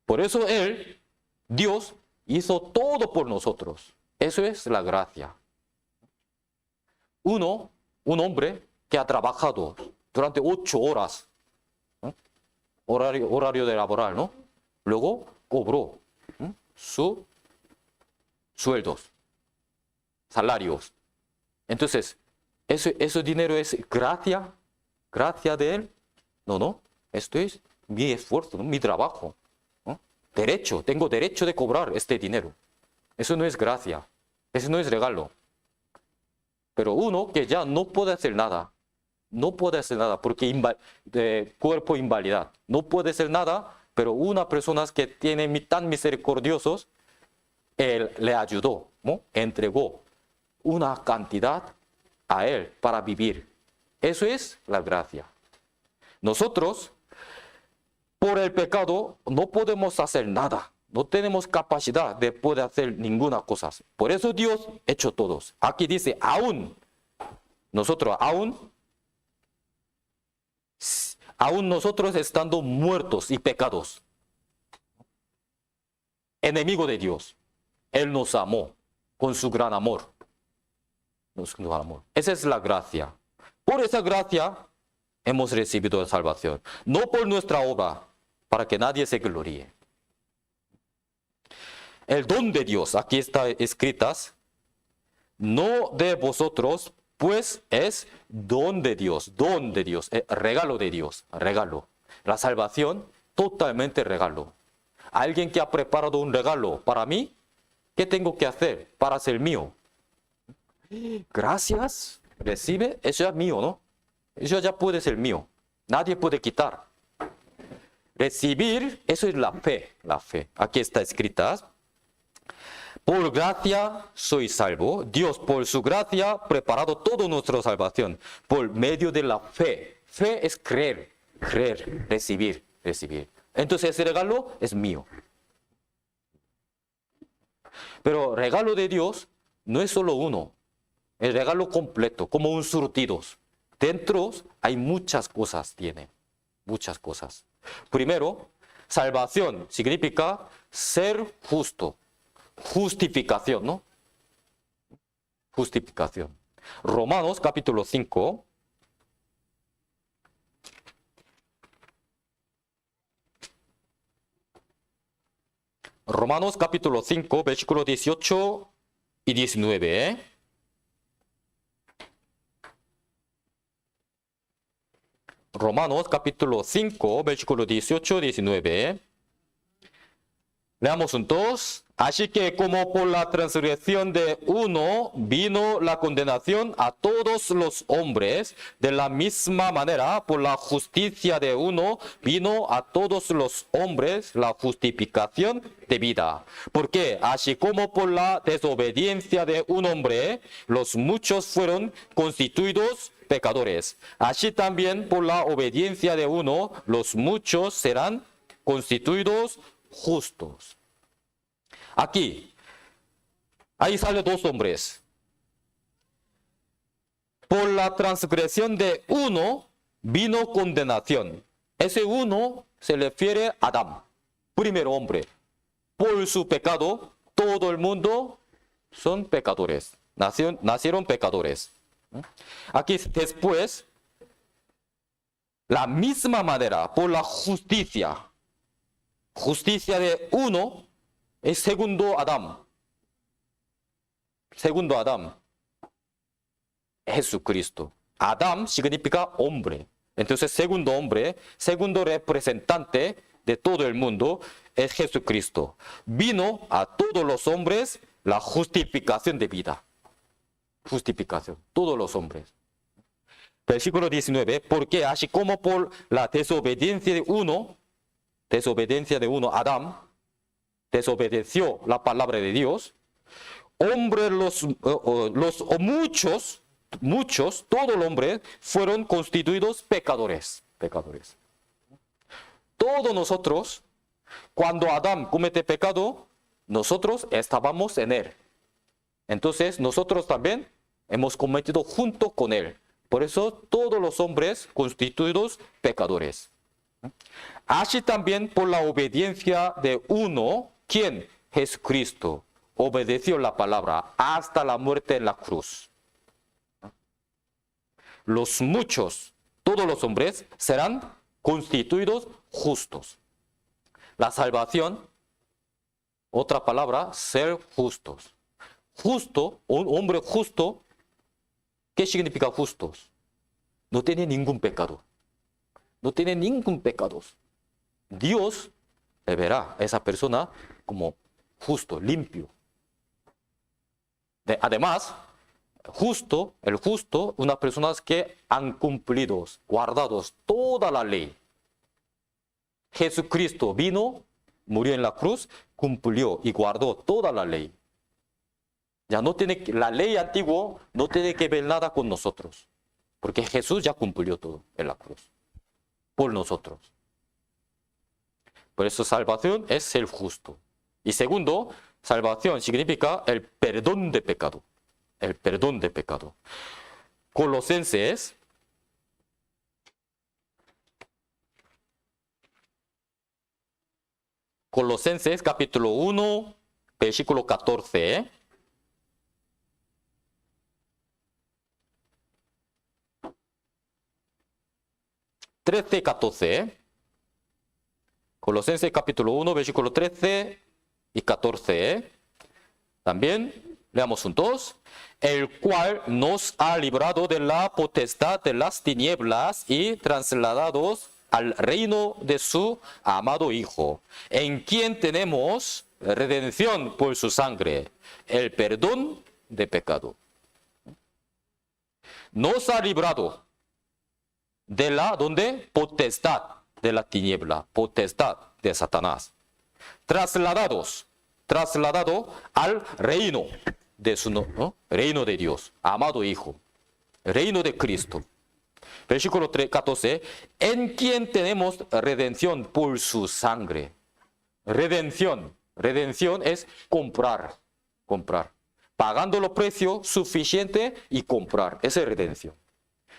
Por eso Dios hizo todo por nosotros. Eso es la gracia. Un hombre que ha trabajado durante 8 horas, ¿no? horario de laboral, ¿no? Luego cobró sus sueldos, salarios. Entonces, ¿ese dinero es gracia de él? No. Esto es mi esfuerzo, ¿no? Mi trabajo. Tengo derecho de cobrar este dinero. Eso no es gracia, eso no es regalo. Pero uno que ya no puede hacer nada porque cuerpo invalidad, no puede hacer nada, pero una persona que tiene tan misericordiosos, él le ayudó, ¿no? Entregó una cantidad a él para vivir. Eso es la gracia. Nosotros, por el pecado, no podemos hacer nada. No tenemos capacidad de poder hacer ninguna cosa. Por eso Dios ha hecho todos. Aquí dice, aún nosotros estando muertos y pecados, enemigo de Dios, Él nos amó con su gran amor. Esa es la gracia. Por esa gracia hemos recibido la salvación. No por nuestra obra, para que nadie se gloríe. El don de Dios, aquí está escritas, no de vosotros, pues es don de Dios, regalo de Dios, regalo. La salvación, totalmente regalo. Alguien que ha preparado un regalo para mí, ¿qué tengo que hacer para ser mío? Gracias, recibe, eso ya es mío, ¿no? Eso ya puede ser mío, nadie puede quitar. Recibir, eso es la fe. Aquí está escrita. Por gracia soy salvo. Dios por su gracia ha preparado toda nuestra salvación por medio de la fe. Fe es creer, recibir. Entonces ese regalo es mío. Pero regalo de Dios no es solo uno. El regalo completo, como un surtido. Dentro hay muchas cosas, muchas cosas. Primero, salvación significa ser justo, justificación, ¿no? Justificación. Romanos capítulo 5. Romanos capítulo 5, versículo 18 y 19. Romanos capítulo 5, versículo 18 y 19. Leamos juntos. Así que como por la transgresión de uno vino la condenación a todos los hombres, de la misma manera por la justicia de uno vino a todos los hombres la justificación de vida. Porque así como por la desobediencia de un hombre los muchos fueron constituidos pecadores, así también por la obediencia de uno los muchos serán constituidos justos. Aquí, ahí salen dos hombres. Por la transgresión de uno vino condenación. Ese uno se refiere a Adán, primer hombre. Por su pecado, todo el mundo son pecadores. Nacieron pecadores. Aquí después, la misma manera, por la justicia de uno, es segundo Adán. Segundo Adán. Jesucristo. Adán significa hombre. Entonces, segundo hombre, segundo representante de todo el mundo es Jesucristo. Vino a todos los hombres la justificación de vida. Justificación. Todos los hombres. Versículo 19. Porque así como por la desobediencia de uno, Adán, desobedeció la palabra de Dios, hombres muchos, todos los hombres fueron constituidos pecadores. Todos nosotros, cuando Adán comete pecado, nosotros estábamos en él. Entonces nosotros también hemos cometido junto con él. Por eso todos los hombres constituidos pecadores. Así también por la obediencia de uno, ¿quién? Jesucristo. Obedeció la palabra hasta la muerte en la cruz. Los muchos, todos los hombres, serán constituidos justos. La salvación, otra palabra, ser justos. Justo, un hombre justo, ¿qué significa justos? No tiene ningún pecado. No tiene ningún pecado. Dios le verá a esa persona como justo, limpio. Además, el justo, unas personas que han cumplido, guardado toda la ley. Jesucristo vino, murió en la cruz, cumplió y guardó toda la ley. Ya no tiene, la ley antigua no tiene que ver nada con nosotros, porque Jesús ya cumplió todo en la cruz, por nosotros. Por eso salvación es ser justo. Y segundo, salvación significa el perdón de pecado. El perdón de pecado. Colosenses capítulo 1, versículo 14. ...13 y 14... Colosenses capítulo 1, versículo 13 y 14. También leamos juntos. El cual nos ha librado de la potestad de las tinieblas y trasladados al reino de su amado Hijo, en quien tenemos redención por su sangre, el perdón de pecado. Nos ha librado de la, ¿dónde? Potestad de la tiniebla, potestad de Satanás. Trasladado al reino de su reino de Dios, amado Hijo, reino de Cristo. Versículo 14, en quien tenemos redención por su sangre. Redención es comprar, pagando los precios suficientes y comprar, esa es redención.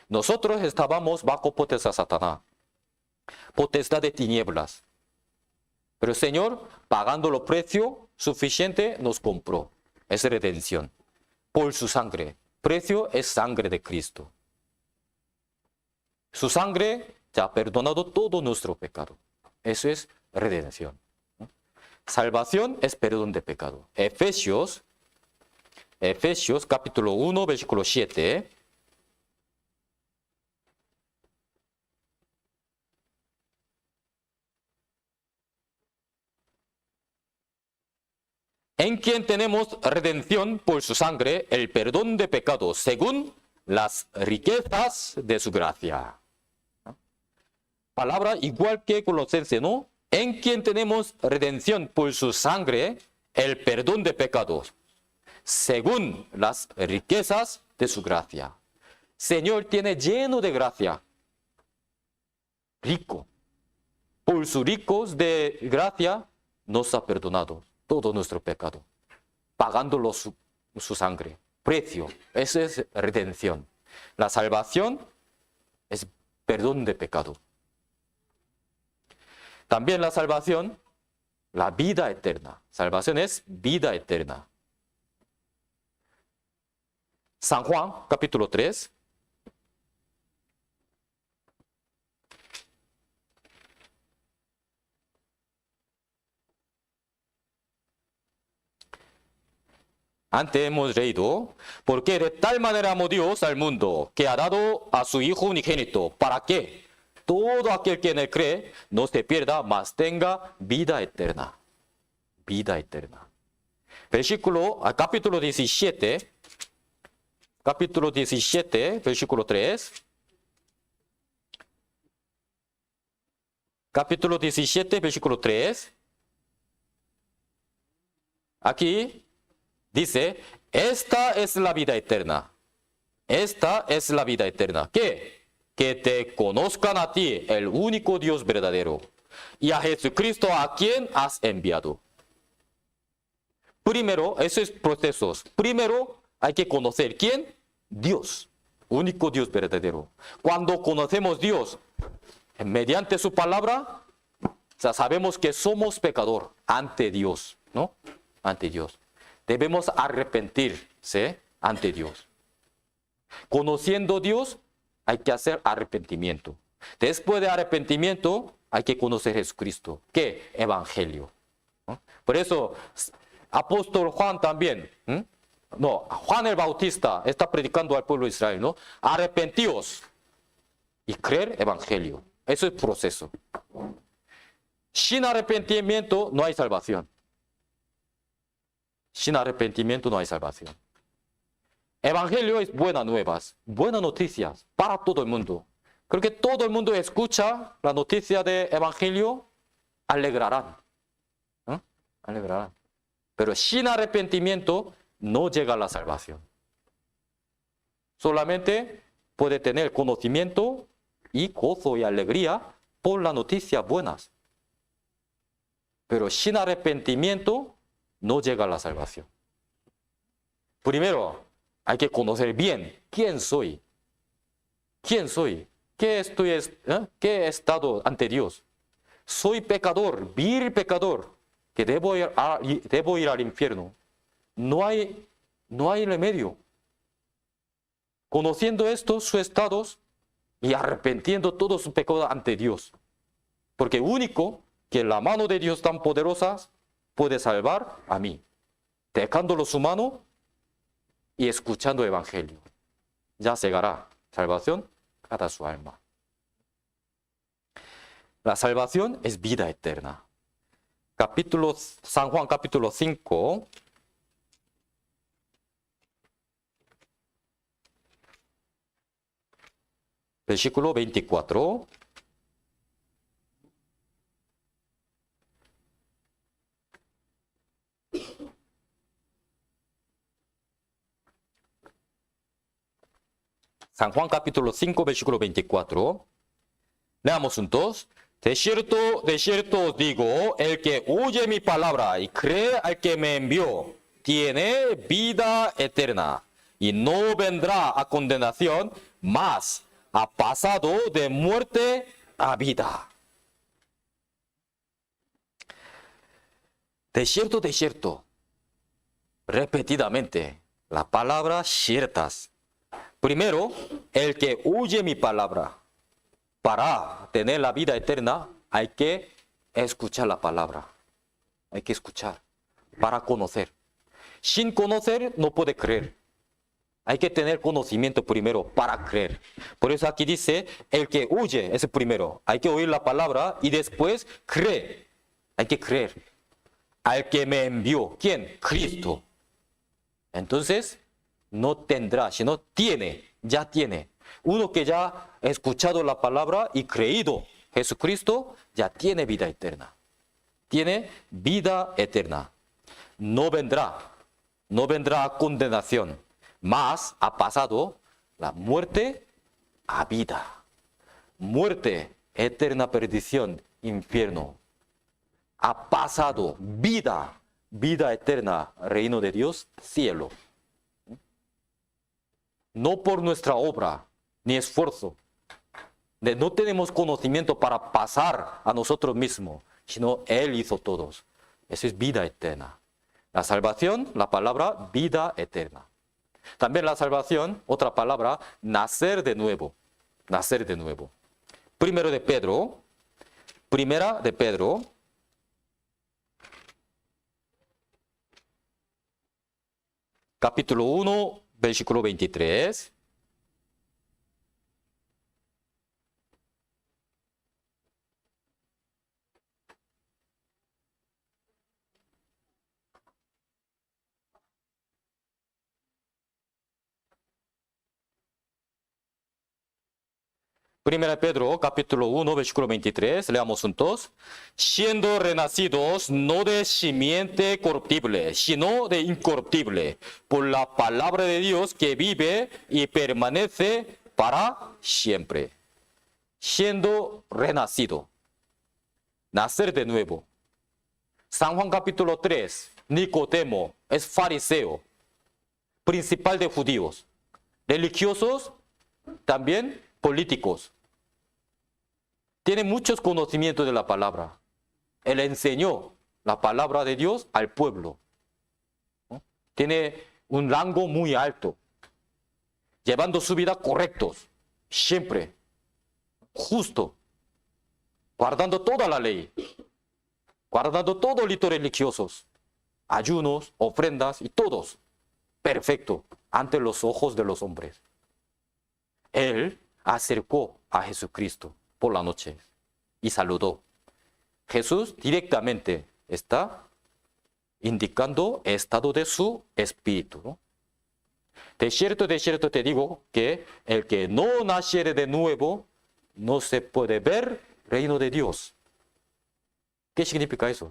Nosotros estábamos bajo potestad de Satanás, potestad de tinieblas. Pero el Señor, pagando los precios suficientes, nos compró. Es redención. Por su sangre. Precio es sangre de Cristo. Su sangre ya ha perdonado todo nuestro pecado. Eso es redención. Salvación es perdón de pecado. Efesios capítulo 1, versículo 7. En quien tenemos redención por su sangre, el perdón de pecados, según las riquezas de su gracia. Palabra igual que Colosenses, ¿no? En quien tenemos redención por su sangre, el perdón de pecados, según las riquezas de su gracia. Señor tiene lleno de gracia, rico. Por sus ricos de gracia nos ha perdonado todo nuestro pecado, pagándolo su sangre, precio. Eso es redención. La salvación es perdón de pecado. También la salvación, la vida eterna. Salvación es vida eterna. San Juan, capítulo 3. Antes hemos leído, porque de tal manera amó Dios al mundo, que ha dado a su Hijo unigénito, para que todo aquel que en él cree no se pierda, mas tenga vida eterna. Vida eterna. Capítulo 17, versículo 3. Capítulo 17, versículo 3. Aquí dice, esta es la vida eterna. Esta es la vida eterna. ¿Qué? Que te conozcan a ti, el único Dios verdadero, y a Jesucristo a quien has enviado. Primero, esos procesos. Primero, hay que conocer ¿quién? Dios, único Dios verdadero. Cuando conocemos a Dios, mediante su palabra, ya sabemos que somos pecador ante Dios, ¿no? Ante Dios. Debemos arrepentirse ante Dios. Conociendo a Dios, hay que hacer arrepentimiento. Después de arrepentimiento, hay que conocer a Jesucristo. ¿Qué? Evangelio. ¿No? Por eso, apóstol Juan también, Juan el Bautista está predicando al pueblo de Israel, ¿no? Arrepentíos y creer Evangelio. Eso es proceso. Sin arrepentimiento no hay salvación. Sin arrepentimiento no hay salvación. Evangelio es buenas nuevas, buenas noticias para todo el mundo. Creo que todo el mundo escucha la noticia de Evangelio, alegrarán. ¿No? Alegrarán. Pero sin arrepentimiento no llega la salvación. Solamente puede tener conocimiento y gozo y alegría por las noticias buenas. Pero sin arrepentimiento no llega la salvación. Primero, hay que conocer bien quién soy. ¿Quién soy? ¿Qué he estado ante Dios? Soy pecador, vil pecador, que debo ir al infierno. No hay remedio. Conociendo esto, sus estados, y arrepentiendo todos sus pecados ante Dios. Porque único que la mano de Dios tan poderosa puede salvar a mí. Dejándolo su mano y escuchando el Evangelio. Ya llegará salvación a su alma. La salvación es vida eterna. San Juan capítulo 5. Versículo 24. San Juan capítulo 5, versículo 24. Leamos juntos. De cierto os digo, el que oye mi palabra y cree al que me envió, tiene vida eterna, y no vendrá a condenación, mas ha pasado de muerte a vida. de cierto, repetidamente, la palabra ciertas. Primero, el que oye mi palabra. Para tener la vida eterna hay que escuchar la palabra. Hay que escuchar para conocer. Sin conocer no puede creer. Hay que tener conocimiento primero para creer. Por eso aquí dice, el que oye es el primero. Hay que oír la palabra y después cree. Hay que creer. Al que me envió. ¿Quién? Cristo. Entonces, no tendrá, sino tiene, ya tiene. Uno que ya ha escuchado la palabra y creído Jesucristo, ya tiene vida eterna. Tiene vida eterna. No vendrá a condenación, mas ha pasado la muerte a vida. Muerte, eterna perdición, infierno. Ha pasado vida, vida eterna, reino de Dios, cielo. No por nuestra obra ni esfuerzo. No tenemos conocimiento para pasar a nosotros mismos, sino Él hizo todos. Eso es vida eterna. La salvación, la palabra vida eterna. También la salvación, otra palabra, nacer de nuevo. Nacer de nuevo. Primera de Pedro, capítulo 1, versículo 23. Primera de Pedro, capítulo 1, versículo 23, leamos juntos. Siendo renacidos no de simiente corruptible, sino de incorruptible, por la palabra de Dios que vive y permanece para siempre. Siendo renacido, nacer de nuevo. San Juan capítulo 3, Nicodemo es fariseo, principal de judíos, religiosos, también políticos. Tiene muchos conocimientos de la palabra. Él enseñó la palabra de Dios al pueblo. ¿No? Tiene un rango muy alto, llevando su vida correctos, siempre, justo, guardando toda la ley, guardando todos los ritos religiosos, ayunos, ofrendas y todos, perfecto, ante los ojos de los hombres. Él acercó a Jesucristo por la noche y saludó. Jesús directamente está indicando el estado de su espíritu, ¿no? De cierto te digo que el que no naciere de nuevo no se puede ver reino de Dios. ¿Qué significa eso?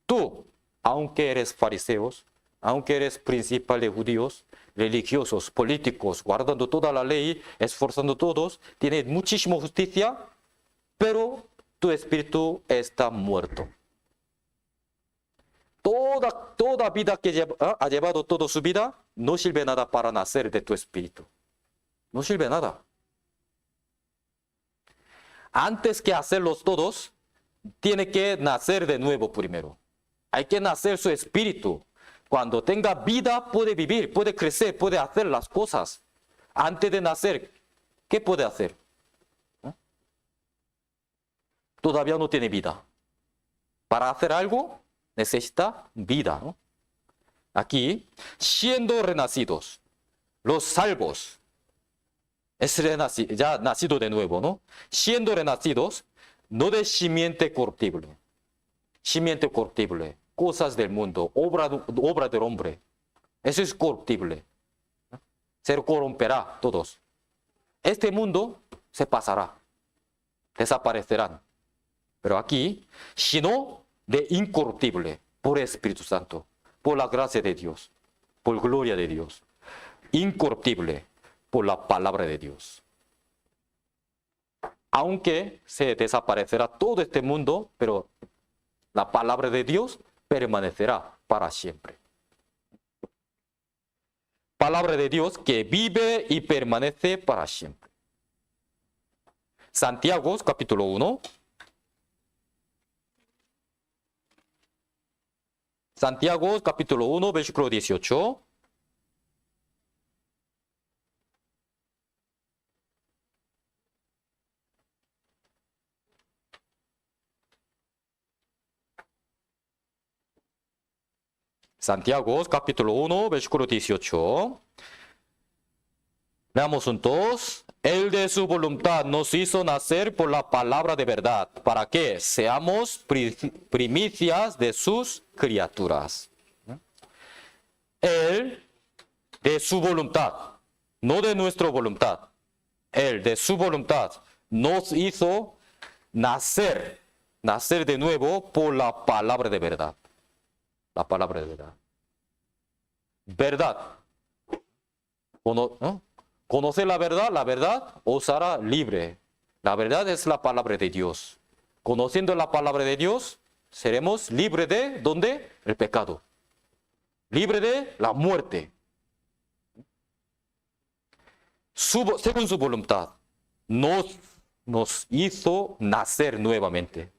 Tú, aunque eres fariseos, aunque eres principal de judíos, religiosos, políticos, guardando toda la ley, esforzando todos, tienes muchísima justicia, pero tu espíritu está muerto. Toda vida que ha llevado toda su vida no sirve nada para nacer de tu espíritu. No sirve nada. Antes que hacerlos todos, tiene que nacer de nuevo primero. Hay que nacer su espíritu. Cuando tenga vida puede vivir, puede crecer, puede hacer las cosas. Antes de nacer, ¿qué puede hacer? ¿No? Todavía no tiene vida. Para hacer algo necesita vida, ¿no? Aquí, siendo renacidos, los salvos, es ya nacido de nuevo, ¿no? Siendo renacidos, no de simiente corruptible. Simiente corruptible, cosas del mundo, obra del hombre. Eso es corruptible. Se corromperá todos. Este mundo se pasará, desaparecerán. Pero aquí, sino de incorruptible, por Espíritu Santo, por la gracia de Dios, por gloria de Dios. Incorruptible, por la palabra de Dios. Aunque se desaparecerá todo este mundo, pero la palabra de Dios permanecerá para siempre. Palabra de Dios que vive y permanece para siempre. Santiago, capítulo 1. Santiago capítulo 1, versículo 18. Santiago capítulo 1, versículo 18. Veamos juntos. Él de su voluntad nos hizo nacer por la palabra de verdad, para que seamos primicias de sus criaturas. Él de su voluntad, no de nuestra voluntad. Él de su voluntad nos hizo nacer de nuevo por la palabra de verdad. La palabra de verdad. Verdad. ¿No? Conocer la verdad os hará libre. La verdad es la palabra de Dios. Conociendo la palabra de Dios, seremos libres de, ¿dónde? El pecado. Libre de la muerte. Según su voluntad, nos hizo nacer nuevamente.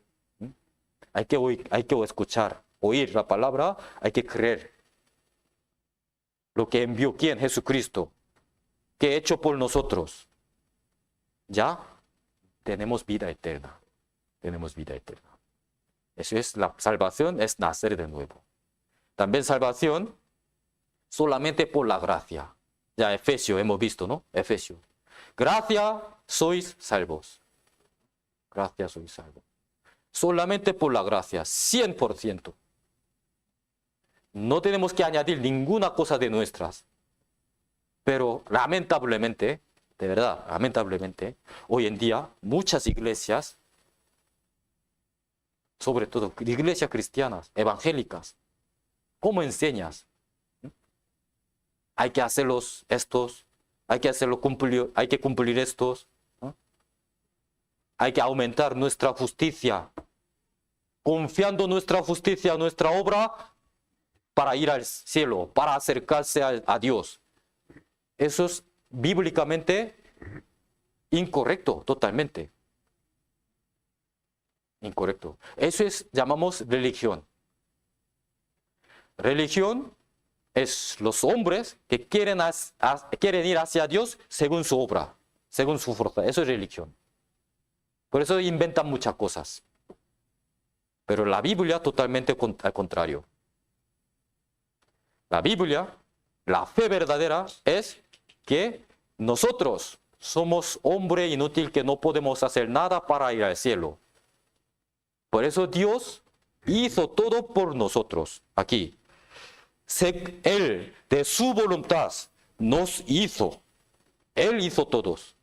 Hay que escuchar, oír la palabra, hay que creer. Lo que envió, ¿quién? Jesucristo. Que ha hecho por nosotros. Ya tenemos vida eterna. Tenemos vida eterna. Eso es la salvación, es nacer de nuevo. También salvación solamente por la gracia. Ya Efesios hemos visto, ¿no? Efesios. Gracia sois salvos. Gracia sois salvos. Solamente por la gracia, 100%. No tenemos que añadir ninguna cosa de nuestras. Pero lamentablemente, de verdad, lamentablemente, hoy en día muchas iglesias, sobre todo iglesias cristianas, evangélicas, ¿cómo enseñas? Hay que hacerlos estos, hay que cumplir estos, ¿no? Hay que aumentar nuestra justicia, confiando nuestra justicia, nuestra obra, para ir al cielo, para acercarse a Dios. Eso es bíblicamente incorrecto, totalmente. Incorrecto. Eso llamamos religión. Religión es los hombres que quieren ir hacia Dios según su obra, según su fuerza. Eso es religión. Por eso inventan muchas cosas. Pero la Biblia totalmente al contrario. La Biblia, la fe verdadera es que nosotros somos hombre inútil que no podemos hacer nada para ir al cielo. Por eso Dios hizo todo por nosotros aquí. Él de su voluntad nos hizo. Él hizo todos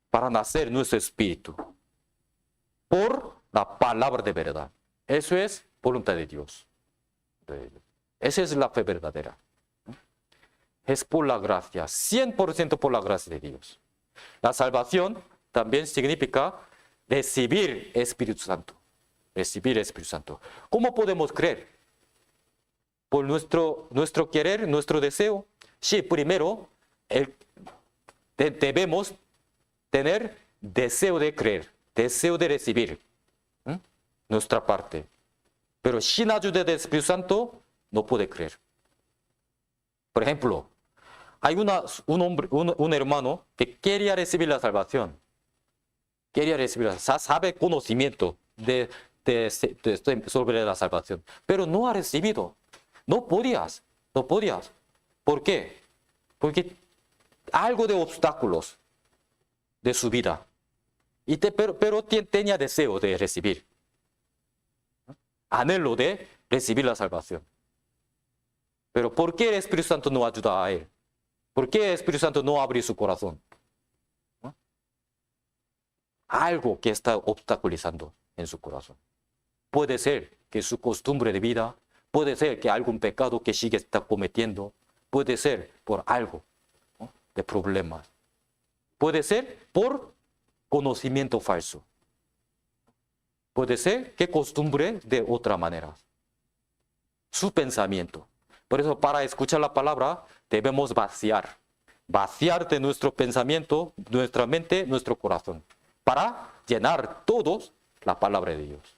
para nacer nuestro espíritu por la palabra de verdad. Eso es voluntad de Dios. Esa es la fe verdadera. Es por la gracia, 100% por la gracia de Dios. La salvación también significa recibir Espíritu Santo. Recibir Espíritu Santo. ¿Cómo podemos creer? Por nuestro querer, nuestro deseo. Sí, primero debemos tener deseo de creer, deseo de recibir nuestra parte. Pero sin ayuda del Espíritu Santo no puede creer. Por ejemplo, hay un hermano que quería recibir la salvación. Quería recibir, sabe conocimiento sobre la salvación, pero no ha recibido. No podías. ¿Por qué? Porque algo de obstáculos de su vida. Pero tenía deseo de recibir. Anhelo de recibir la salvación. Pero ¿por qué el Espíritu Santo no ayuda a él? ¿Por qué el Espíritu Santo no abre su corazón? ¿No? Algo que está obstaculizando en su corazón. Puede ser que su costumbre de vida, puede ser que algún pecado que sigue está cometiendo, puede ser por algo, ¿no?, de problemas. Puede ser por conocimiento falso. Puede ser que costumbre de otra manera. Su pensamiento. Por eso, para escuchar la palabra, debemos vaciar de nuestro pensamiento, nuestra mente, nuestro corazón, para llenar todos la palabra de Dios.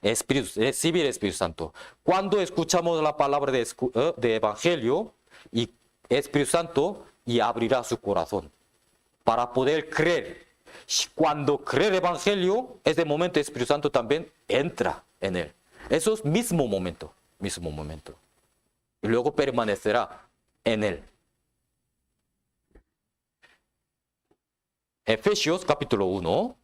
recibir el Espíritu Santo. Cuando escuchamos la palabra de Evangelio, y Espíritu Santo y abrirá su corazón para poder creer. Cuando cree el Evangelio, ese momento el Espíritu Santo también entra en él. Eso es mismo momento. Y luego permanecerá en él. Efesios capítulo 1.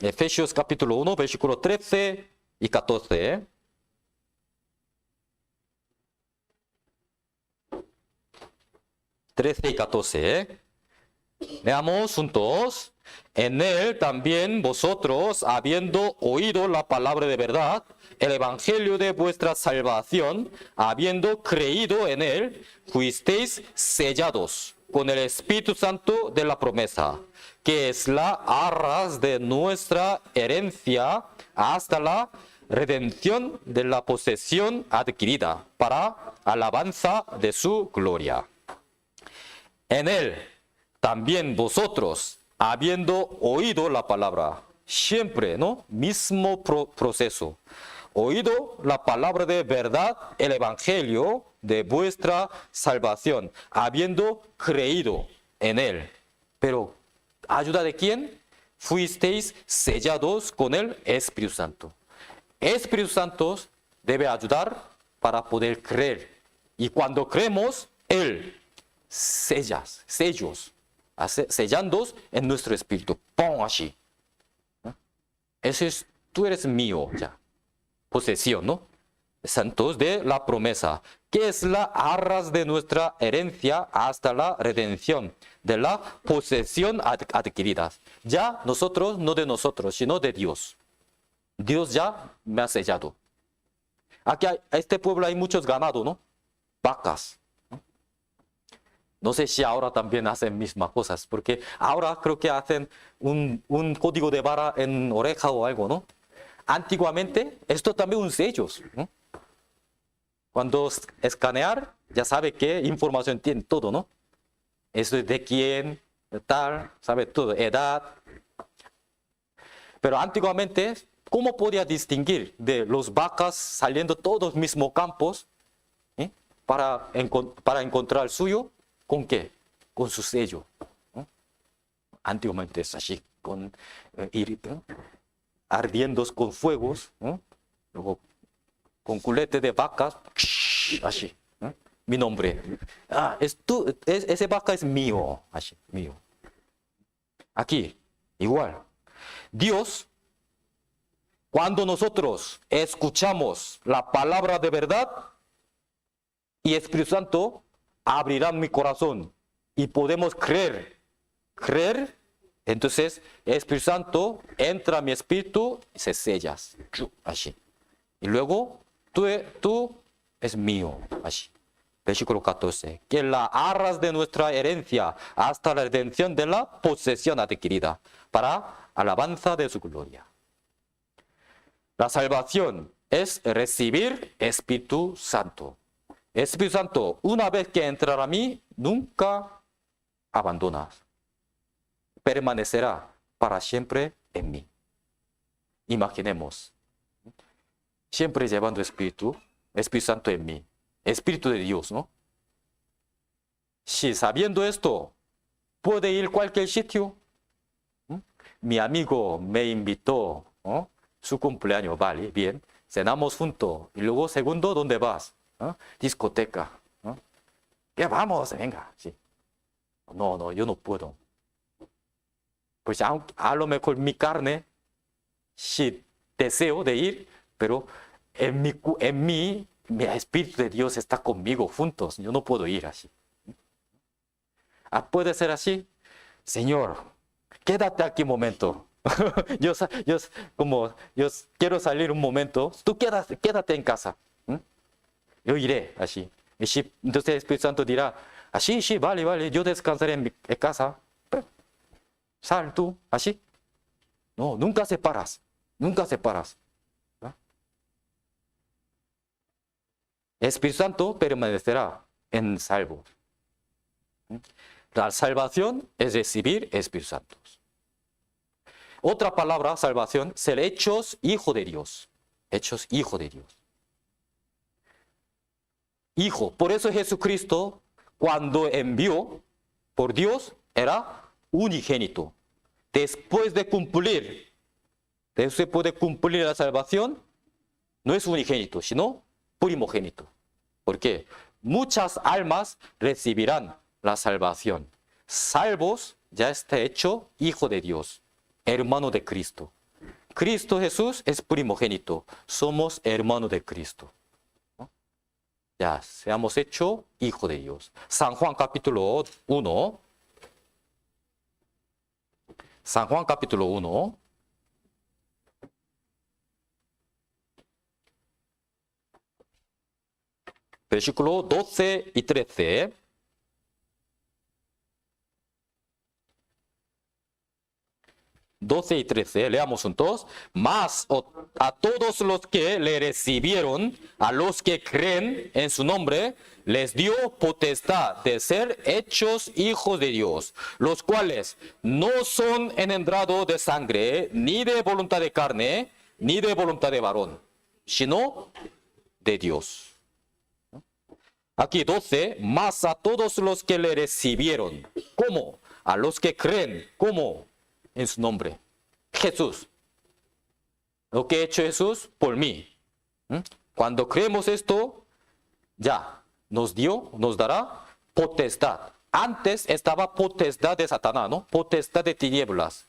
Efesios capítulo 1, versículo 13 y 14. Leamos juntos. En él también vosotros, habiendo oído la palabra de verdad, el evangelio de vuestra salvación, habiendo creído en él, fuisteis sellados con el Espíritu Santo de la promesa, que es la arras de nuestra herencia hasta la redención de la posesión adquirida para alabanza de su gloria. En él también vosotros, habiendo oído la palabra, siempre, ¿no? Mismo proceso. Oído la palabra de verdad, el evangelio de vuestra salvación, habiendo creído en él. Pero, ¿ayuda de quién? Fuisteis sellados con el Espíritu Santo. Espíritu Santo debe ayudar para poder creer. Y cuando creemos, él sellos, sellando en nuestro espíritu. ¡Pum! Así. Ese es, tú eres mío ya. Posesión, ¿no? Santos de la promesa, que es la arras de nuestra herencia hasta la redención de la posesión adquirida. Ya nosotros, no de nosotros, sino de Dios. Dios ya me ha sellado. Aquí en este pueblo hay muchos ganados, ¿no? Vacas. No sé si ahora también hacen mismas cosas, porque ahora creo que hacen un código de barra en oreja o algo, ¿no? Antiguamente, esto también un sello, ¿no? Cuando escanear, ya sabe qué información tiene todo, ¿no? Eso es de quién, de tal, sabe todo, edad. Pero antiguamente, ¿cómo podía distinguir de los vacas saliendo todos los mismos campos para encontrar el suyo? ¿Con qué? Con su sello, ¿no? Antiguamente es así, con ardiendo con fuegos, ¿no? Luego con culete de vacas, así, ¿no? Mi nombre. Ese vaca es mío, así, mío. Aquí, igual. Dios, cuando nosotros escuchamos la palabra de verdad y Espíritu Santo abrirá mi corazón y podemos creer, entonces el Espíritu Santo entra a mi espíritu y se sellas, así. Y luego tú es mío, así. Versículo 14, que la arras de nuestra herencia hasta la redención de la posesión adquirida para alabanza de su gloria. La salvación es recibir Espíritu Santo. Espíritu Santo, una vez que entrará a mí, nunca abandonas. Permanecerá para siempre en mí. Imaginemos, siempre llevando Espíritu Santo en mí. Espíritu de Dios, ¿no? Si sabiendo esto, puede ir a cualquier sitio. Mi amigo me invitó, ¿no? Su cumpleaños, vale, bien. Cenamos juntos. Y luego, segundo, ¿dónde vas? ¿No? Discoteca, ¿no? Ya vamos, venga, sí. No, yo no puedo. Pues a lo mejor mi carne, sí deseo de ir, pero en mí, mi Espíritu de Dios está conmigo juntos. Yo no puedo ir así. Puede ser así. Señor, quédate aquí un momento. yo quiero salir un momento. Tú quédate en casa. Yo iré así. Entonces el Espíritu Santo dirá, así, sí, vale, yo descansaré en mi casa. Pero, sal tú, así. No, nunca separas. ¿No? Espíritu Santo permanecerá en salvo. La salvación es recibir Espíritu Santo. Otra palabra, salvación, ser hechos hijo de Dios. Hechos hijo de Dios. Hijo. Por eso Jesucristo, cuando envió por Dios, era unigénito. Después de cumplir la salvación, no es unigénito, sino primogénito. ¿Por qué? Muchas almas recibirán la salvación. Salvos, ya está hecho hijo de Dios, hermano de Cristo. Cristo Jesús es primogénito. Somos hermanos de Cristo. ¿No? Ya, seamos hechos hijo de Dios. San Juan capítulo 1. San Juan capítulo 1. Versículo 12 y 13. ...12 y 13, leamos juntos. Mas a todos los que le recibieron, a los que creen en su nombre, les dio potestad de ser hechos hijos de Dios, los cuales no son engendrados de sangre, ni de voluntad de carne, ni de voluntad de varón, sino de Dios. Aquí 12, más a todos los que le recibieron. ¿Cómo? A los que creen. ¿Cómo? En su nombre. Jesús. Lo que ha hecho Jesús por mí. Cuando creemos esto, ya nos dará potestad. Antes estaba potestad de Satanás, ¿no? Potestad de tinieblas.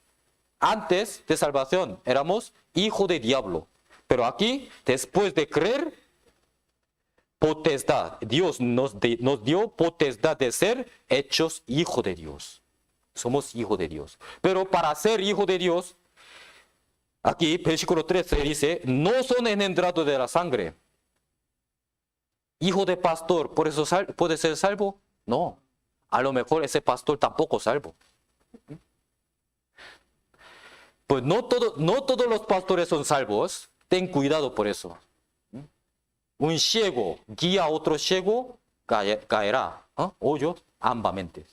Antes de salvación éramos hijo de diablo. Pero aquí, después de creer, potestad. Dios nos dio potestad de ser hechos hijo de Dios. Somos hijo de Dios. Pero para ser hijo de Dios, aquí, versículo 13 dice, no son engendrados de la sangre. Hijo de pastor, ¿por eso puede ser salvo? No. A lo mejor ese pastor tampoco es salvo. Pues no todos los pastores son salvos. Ten cuidado por eso. Un ciego guía a otro ciego, caerá. Hoyo ambamente.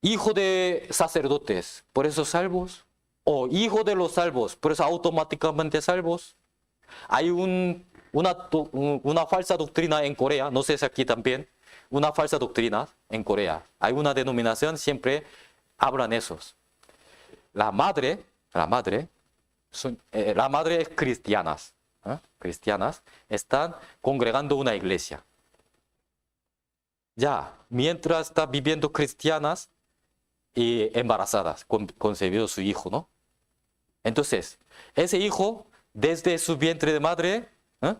Hijo de sacerdotes, por eso salvos. O hijo de los salvos, por eso automáticamente salvos. Hay una falsa doctrina en Corea, no sé si aquí también, una falsa doctrina en Corea. Hay una denominación, siempre hablan esos. La madre es cristianas. Cristianas están congregando una iglesia. Ya, mientras está viviendo cristianas y embarazadas, concebido su hijo, ¿no? Entonces, ese hijo, desde su vientre de madre,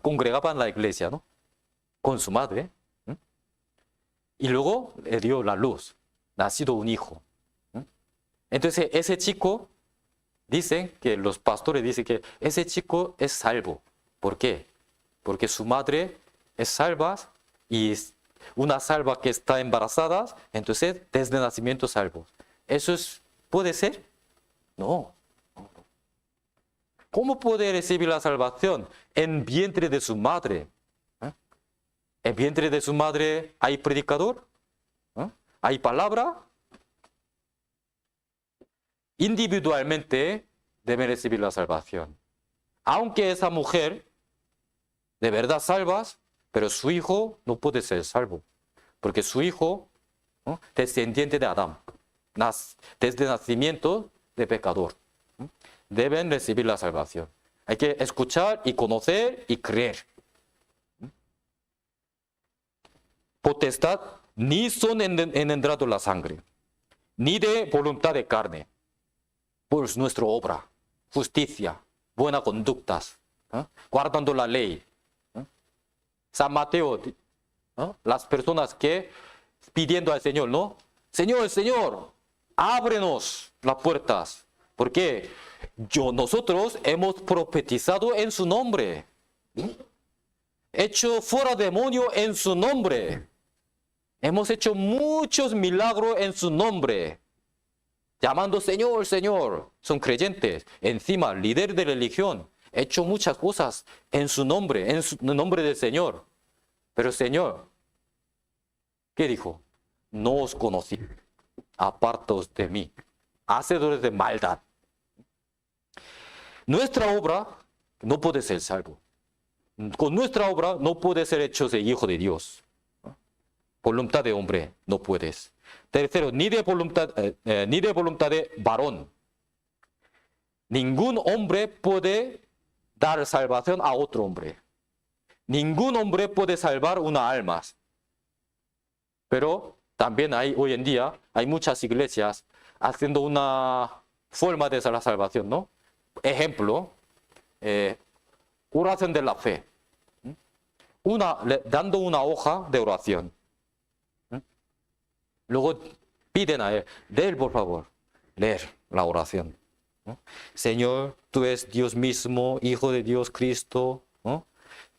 congregaba en la iglesia, ¿no? Con su madre. Y luego le dio la luz, nacido un hijo. Entonces, ese chico, dicen que los pastores dicen que ese chico es salvo. ¿Por qué? Porque su madre es salva y una salva que está embarazada, entonces desde nacimiento salvo. ¿Eso puede ser? No. ¿Cómo puede recibir la salvación? En vientre de su madre. ¿En vientre de su madre hay predicador? ¿Hay palabra? Individualmente debe recibir la salvación. Aunque esa mujer de verdad salvas, pero su hijo no puede ser salvo. Porque su hijo, descendiente de Adán, desde nacimiento de pecador, deben recibir la salvación. Hay que escuchar y conocer y creer. Potestad ni son engendrados la sangre, ni de voluntad de carne, por nuestra obra, justicia, buenas conductas, guardando la ley. San Mateo, las personas que pidiendo al Señor, ¿no? Señor, ábrenos las puertas, porque nosotros hemos profetizado en su nombre, hecho fuera demonio en su nombre, hemos hecho muchos milagros en su nombre. Llamando Señor, son creyentes, encima líder de religión, hecho muchas cosas en su nombre, en el nombre del Señor. Pero el Señor, ¿qué dijo? No os conocí, apartaos de mí, hacedores de maldad. Nuestra obra no puede ser salvo. Con nuestra obra no puede ser hechos de hijo de Dios. Voluntad de hombre no puedes. Tercero, ni de voluntad de varón. Ningún hombre puede dar salvación a otro hombre. Ningún hombre puede salvar una alma. Pero también hoy en día hay muchas iglesias haciendo una forma de la salvación, ¿no? Ejemplo, oración de la fe. Dando una hoja de oración. Luego piden a él, leer por favor, leer la oración. Señor, tú eres Dios mismo, Hijo de Dios Cristo.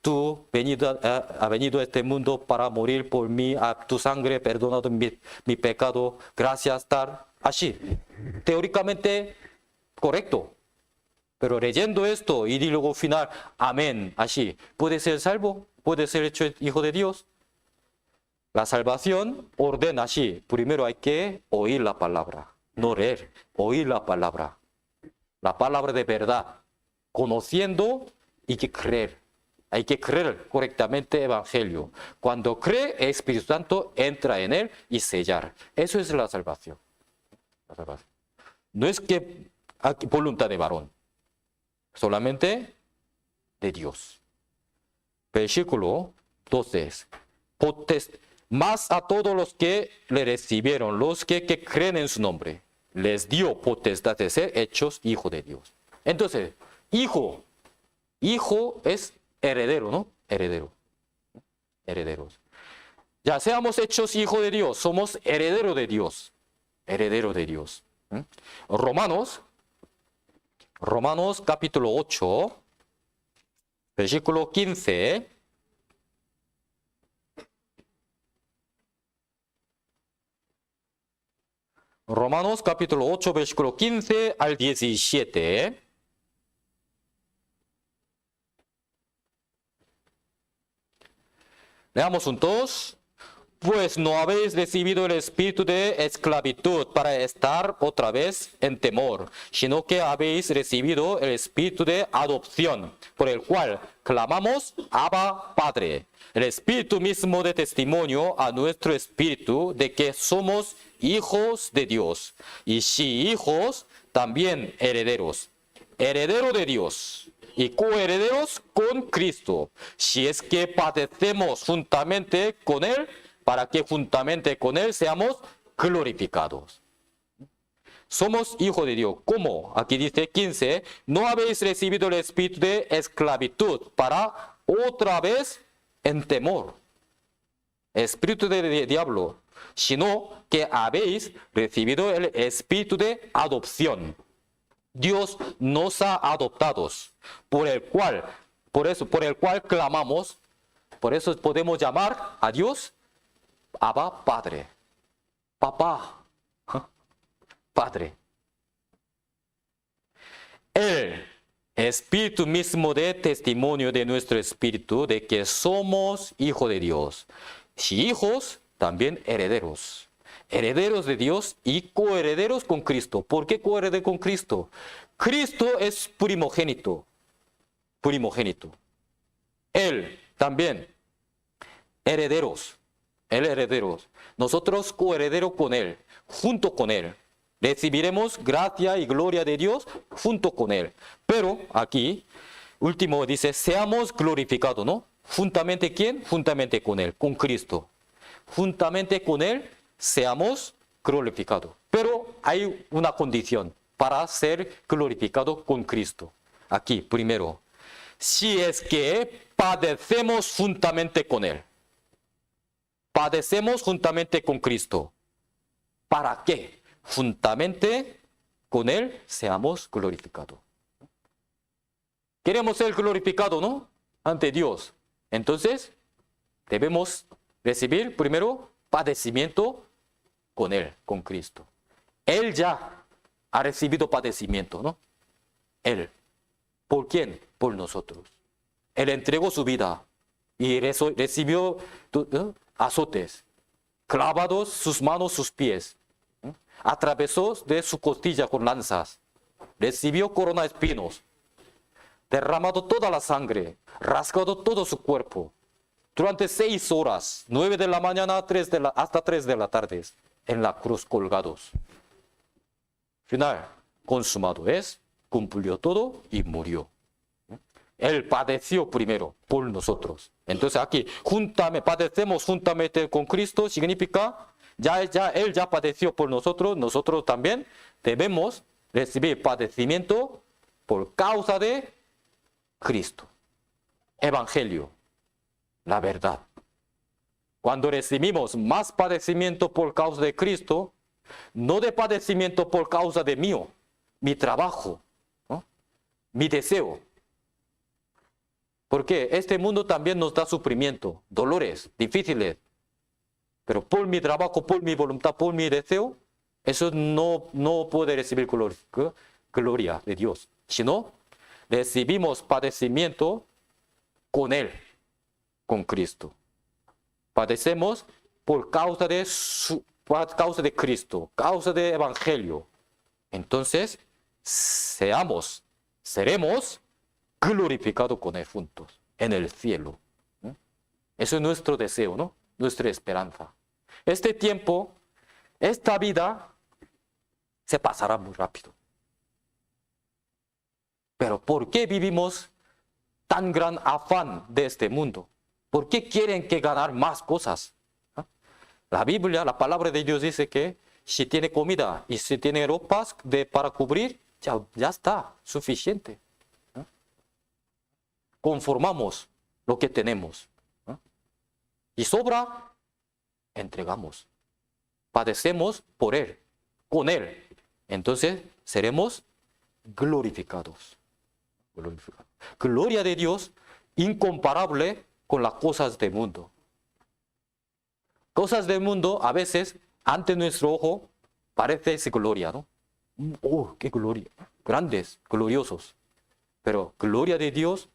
Tú has venido a este mundo para morir por mí, a tu sangre perdonado mi pecado, gracias, tal. Así, teóricamente correcto. Pero leyendo esto y luego final, amén, así, ¿puede ser salvo? ¿Puede ser hecho hijo de Dios? La salvación ordena así. Primero hay que oír la palabra, no leer, oír la palabra de verdad, conociendo y que creer. Hay que creer correctamente el Evangelio. Cuando cree, el Espíritu Santo entra en él y sellar. Eso es la salvación. No es que hay voluntad de varón, solamente de Dios. Versículo 12. Más a todos los que le recibieron, los que creen en su nombre, les dio potestad de ser hechos hijos de Dios. Entonces, hijo es heredero, ¿no? Herederos. Ya seamos hechos hijos de Dios, somos herederos de Dios. Heredero de Dios. Romanos capítulo 8, versículo 15. Romanos capítulo 8, versículo 15 al 17. Leamos juntos. Pues no habéis recibido el espíritu de esclavitud para estar otra vez en temor, sino que habéis recibido el espíritu de adopción, por el cual clamamos, Abba, Padre. El espíritu mismo de testimonio a nuestro espíritu de que somos hijos de Dios. Y si hijos, también herederos. Heredero de Dios y coherederos con Cristo, si es que padecemos juntamente con Él, para que juntamente con Él seamos glorificados. Somos hijos de Dios. ¿Cómo? Aquí dice 15, no habéis recibido el espíritu de esclavitud para otra vez en temor. Espíritu de diablo, sino que habéis recibido el espíritu de adopción. Dios nos ha adoptados, por el cual clamamos, por eso podemos llamar a Dios Abba, Padre, Papá, Padre. El Espíritu mismo de testimonio de nuestro espíritu de que somos hijos de Dios. Si hijos, también herederos. Herederos de Dios y coherederos con Cristo. ¿Por qué cohereder con Cristo? Cristo es primogénito. Él también. Herederos. Él herederos. Nosotros coherederos con Él, junto con Él. Recibiremos gracia y gloria de Dios junto con Él. Pero aquí, último dice, seamos glorificados, ¿no? ¿Juntamente quién? Juntamente con Él, con Cristo. Juntamente con Él seamos glorificados. Pero hay una condición para ser glorificados con Cristo. Aquí, primero, si es que padecemos juntamente con Él. Padecemos juntamente con Cristo. ¿Para qué? Juntamente con Él seamos glorificados. Queremos ser glorificados, ¿no? Ante Dios. Entonces, debemos recibir primero padecimiento con Él, con Cristo. Él ya ha recibido padecimiento, ¿no? Él. ¿Por quién? Por nosotros. Él entregó su vida y recibió azotes, clavados sus manos, sus pies. Atravesó de su costilla con lanzas. Recibió corona de espinos. Derramado toda la sangre. Rasgado todo su cuerpo. Durante 6 horas, 9 de la mañana hasta 3 de la tarde, en la cruz colgados. Final, consumado es, cumplió todo y murió. Él padeció primero por nosotros. Entonces aquí, padecemos juntamente con Cristo, significa, Él ya padeció por nosotros, nosotros también debemos recibir padecimiento por causa de Cristo. Evangelio, la verdad. Cuando recibimos más padecimiento por causa de Cristo, no de padecimiento por causa de mi trabajo, ¿no? Mi deseo. Porque este mundo también nos da sufrimiento, dolores difíciles. Pero por mi trabajo, por mi voluntad, por mi deseo, eso no puede recibir gloria de Dios. Sino recibimos padecimiento con Él, con Cristo. Padecemos por causa de Cristo, causa del Evangelio. Entonces, seremos glorificados con Él juntos, en el cielo. Eso es nuestro deseo, ¿no? Nuestra esperanza. Este tiempo, esta vida, se pasará muy rápido. Pero ¿por qué vivimos tan gran afán de este mundo? ¿Por qué quieren que ganar más cosas? La Biblia, la palabra de Dios dice que si tiene comida y si tiene ropas para cubrir, ya está, suficiente. Conformamos lo que tenemos. Y sobra, entregamos. Padecemos por Él, con Él. Entonces seremos glorificados. Gloria de Dios incomparable con las cosas del mundo. Cosas del mundo a veces ante nuestro ojo parece esa gloria, ¿no? ¡Oh, qué gloria! Grandes, gloriosos. Pero gloria de Dios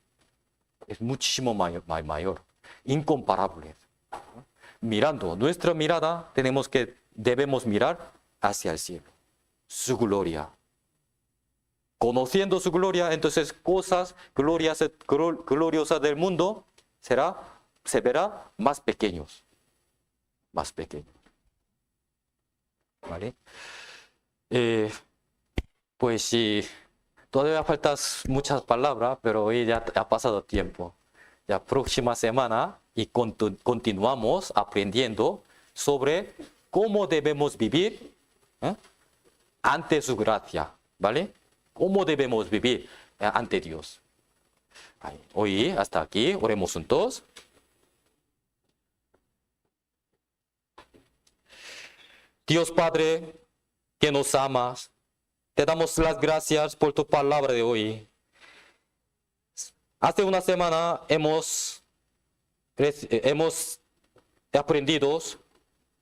es muchísimo mayor, incomparable. Mirando, nuestra mirada debemos mirar hacia el cielo, su gloria. Conociendo su gloria, entonces cosas gloriosas del mundo se verá más pequeños. Más pequeños. ¿Vale? Pues sí, todavía faltan muchas palabras, pero hoy ya ha pasado tiempo. La próxima semana y continuamos aprendiendo sobre cómo debemos vivir ante su gracia, ¿vale? ¿Cómo debemos vivir ante Dios? Hoy hasta aquí, oremos juntos. Dios Padre, que nos amas, te damos las gracias por tu palabra de hoy. Hace una semana hemos aprendido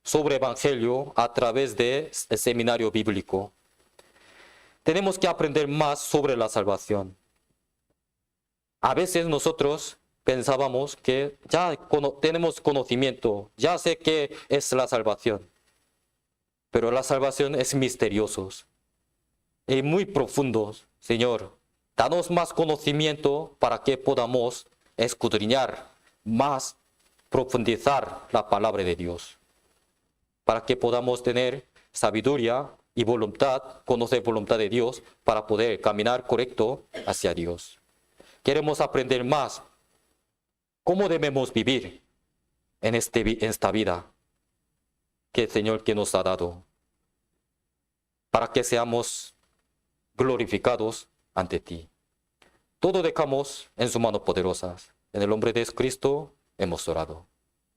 sobre Evangelio a través del seminario bíblico. Tenemos que aprender más sobre la salvación. A veces nosotros pensábamos que ya tenemos conocimiento, ya sé qué es la salvación. Pero la salvación es misteriosa y muy profundo, Señor. Danos más conocimiento para que podamos escudriñar más, profundizar la palabra de Dios. Para que podamos tener sabiduría y voluntad, conocer voluntad de Dios para poder caminar correcto hacia Dios. Queremos aprender más cómo debemos vivir en esta vida que el Señor que nos ha dado, para que seamos glorificados ante ti. Todo dejamos en sus manos poderosas. En el nombre de Cristo hemos orado.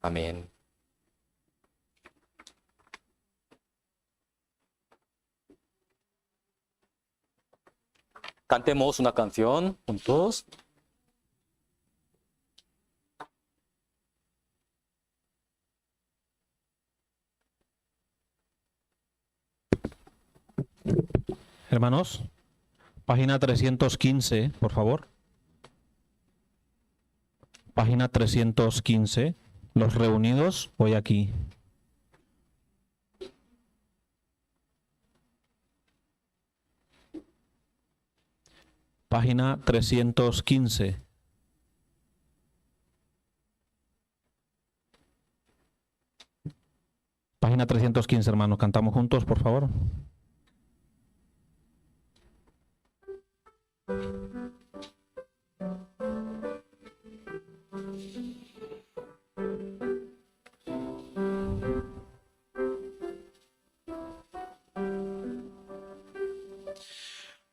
Amén. Cantemos una canción juntos. Hermanos, Página 315, por favor. Página 315. Los reunidos hoy aquí. Página 315. Página 315, hermanos. Cantamos juntos, por favor.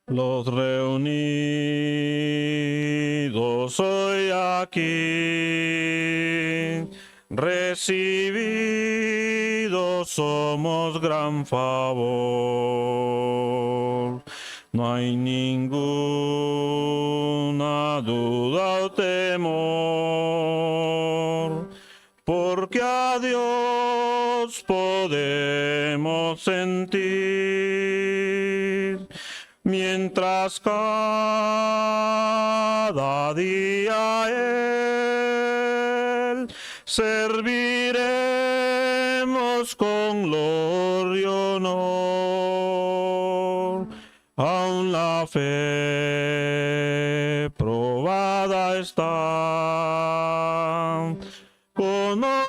Los reunidos hoy aquí, recibidos somos gran favor. No hay ninguna duda o temor, porque a Dios podemos sentir, mientras cada día Él serviremos con gloria y honor. Aún la fe probada está, conocemos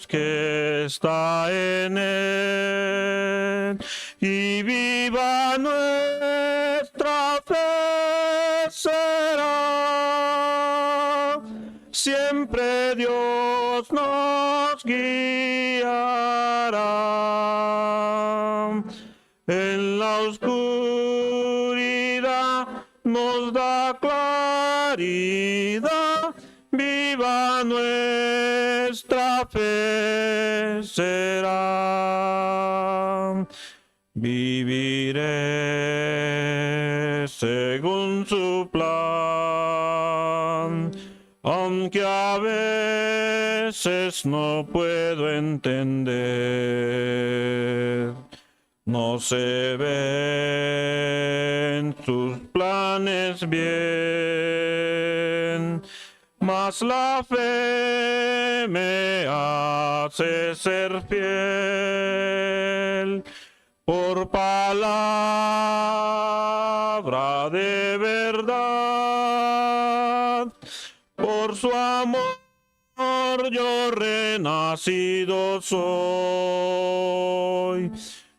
que está en Él, y viva nuestra fe será. Siempre Dios nos guiará. En la oscuridad nos da claridad. Viva nuestra fe será. Viviré según su plan, aunque a veces no puedo entender. No se ven sus planes bien, mas la fe me hace ser fiel. Por palabra de verdad, por su amor yo renacido soy.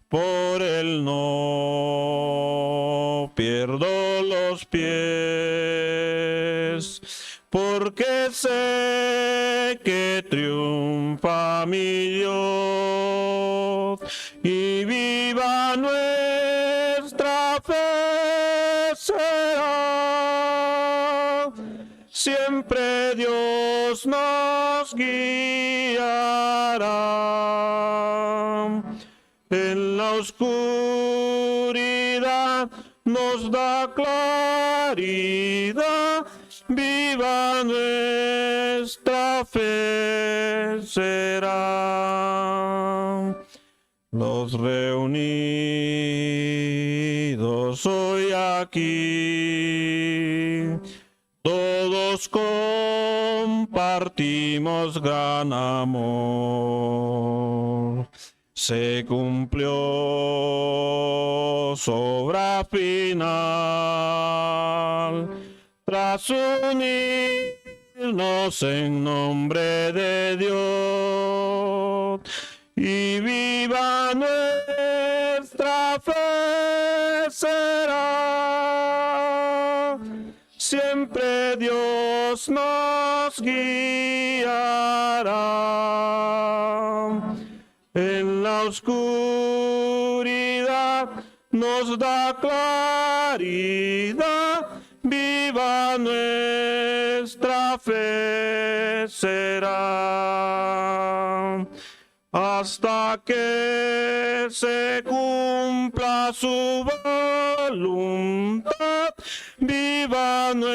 Por él no pierdo los pies, porque sé que triunfa mi Dios, y viva nuestra fe será. Siempre Dios nos guiará. En la oscuridad nos da claridad. Viva nuestra fe será. Los reunidos hoy aquí, todos compartimos gran amor. Se cumplió su obra final, tras unirnos en nombre de Dios, y viva nuestra fe será. Siempre Dios nos guiará. En la oscuridad nos da claridad. Viva nuestra fe será. Hasta que se cumpla su voluntad. Viva nuestra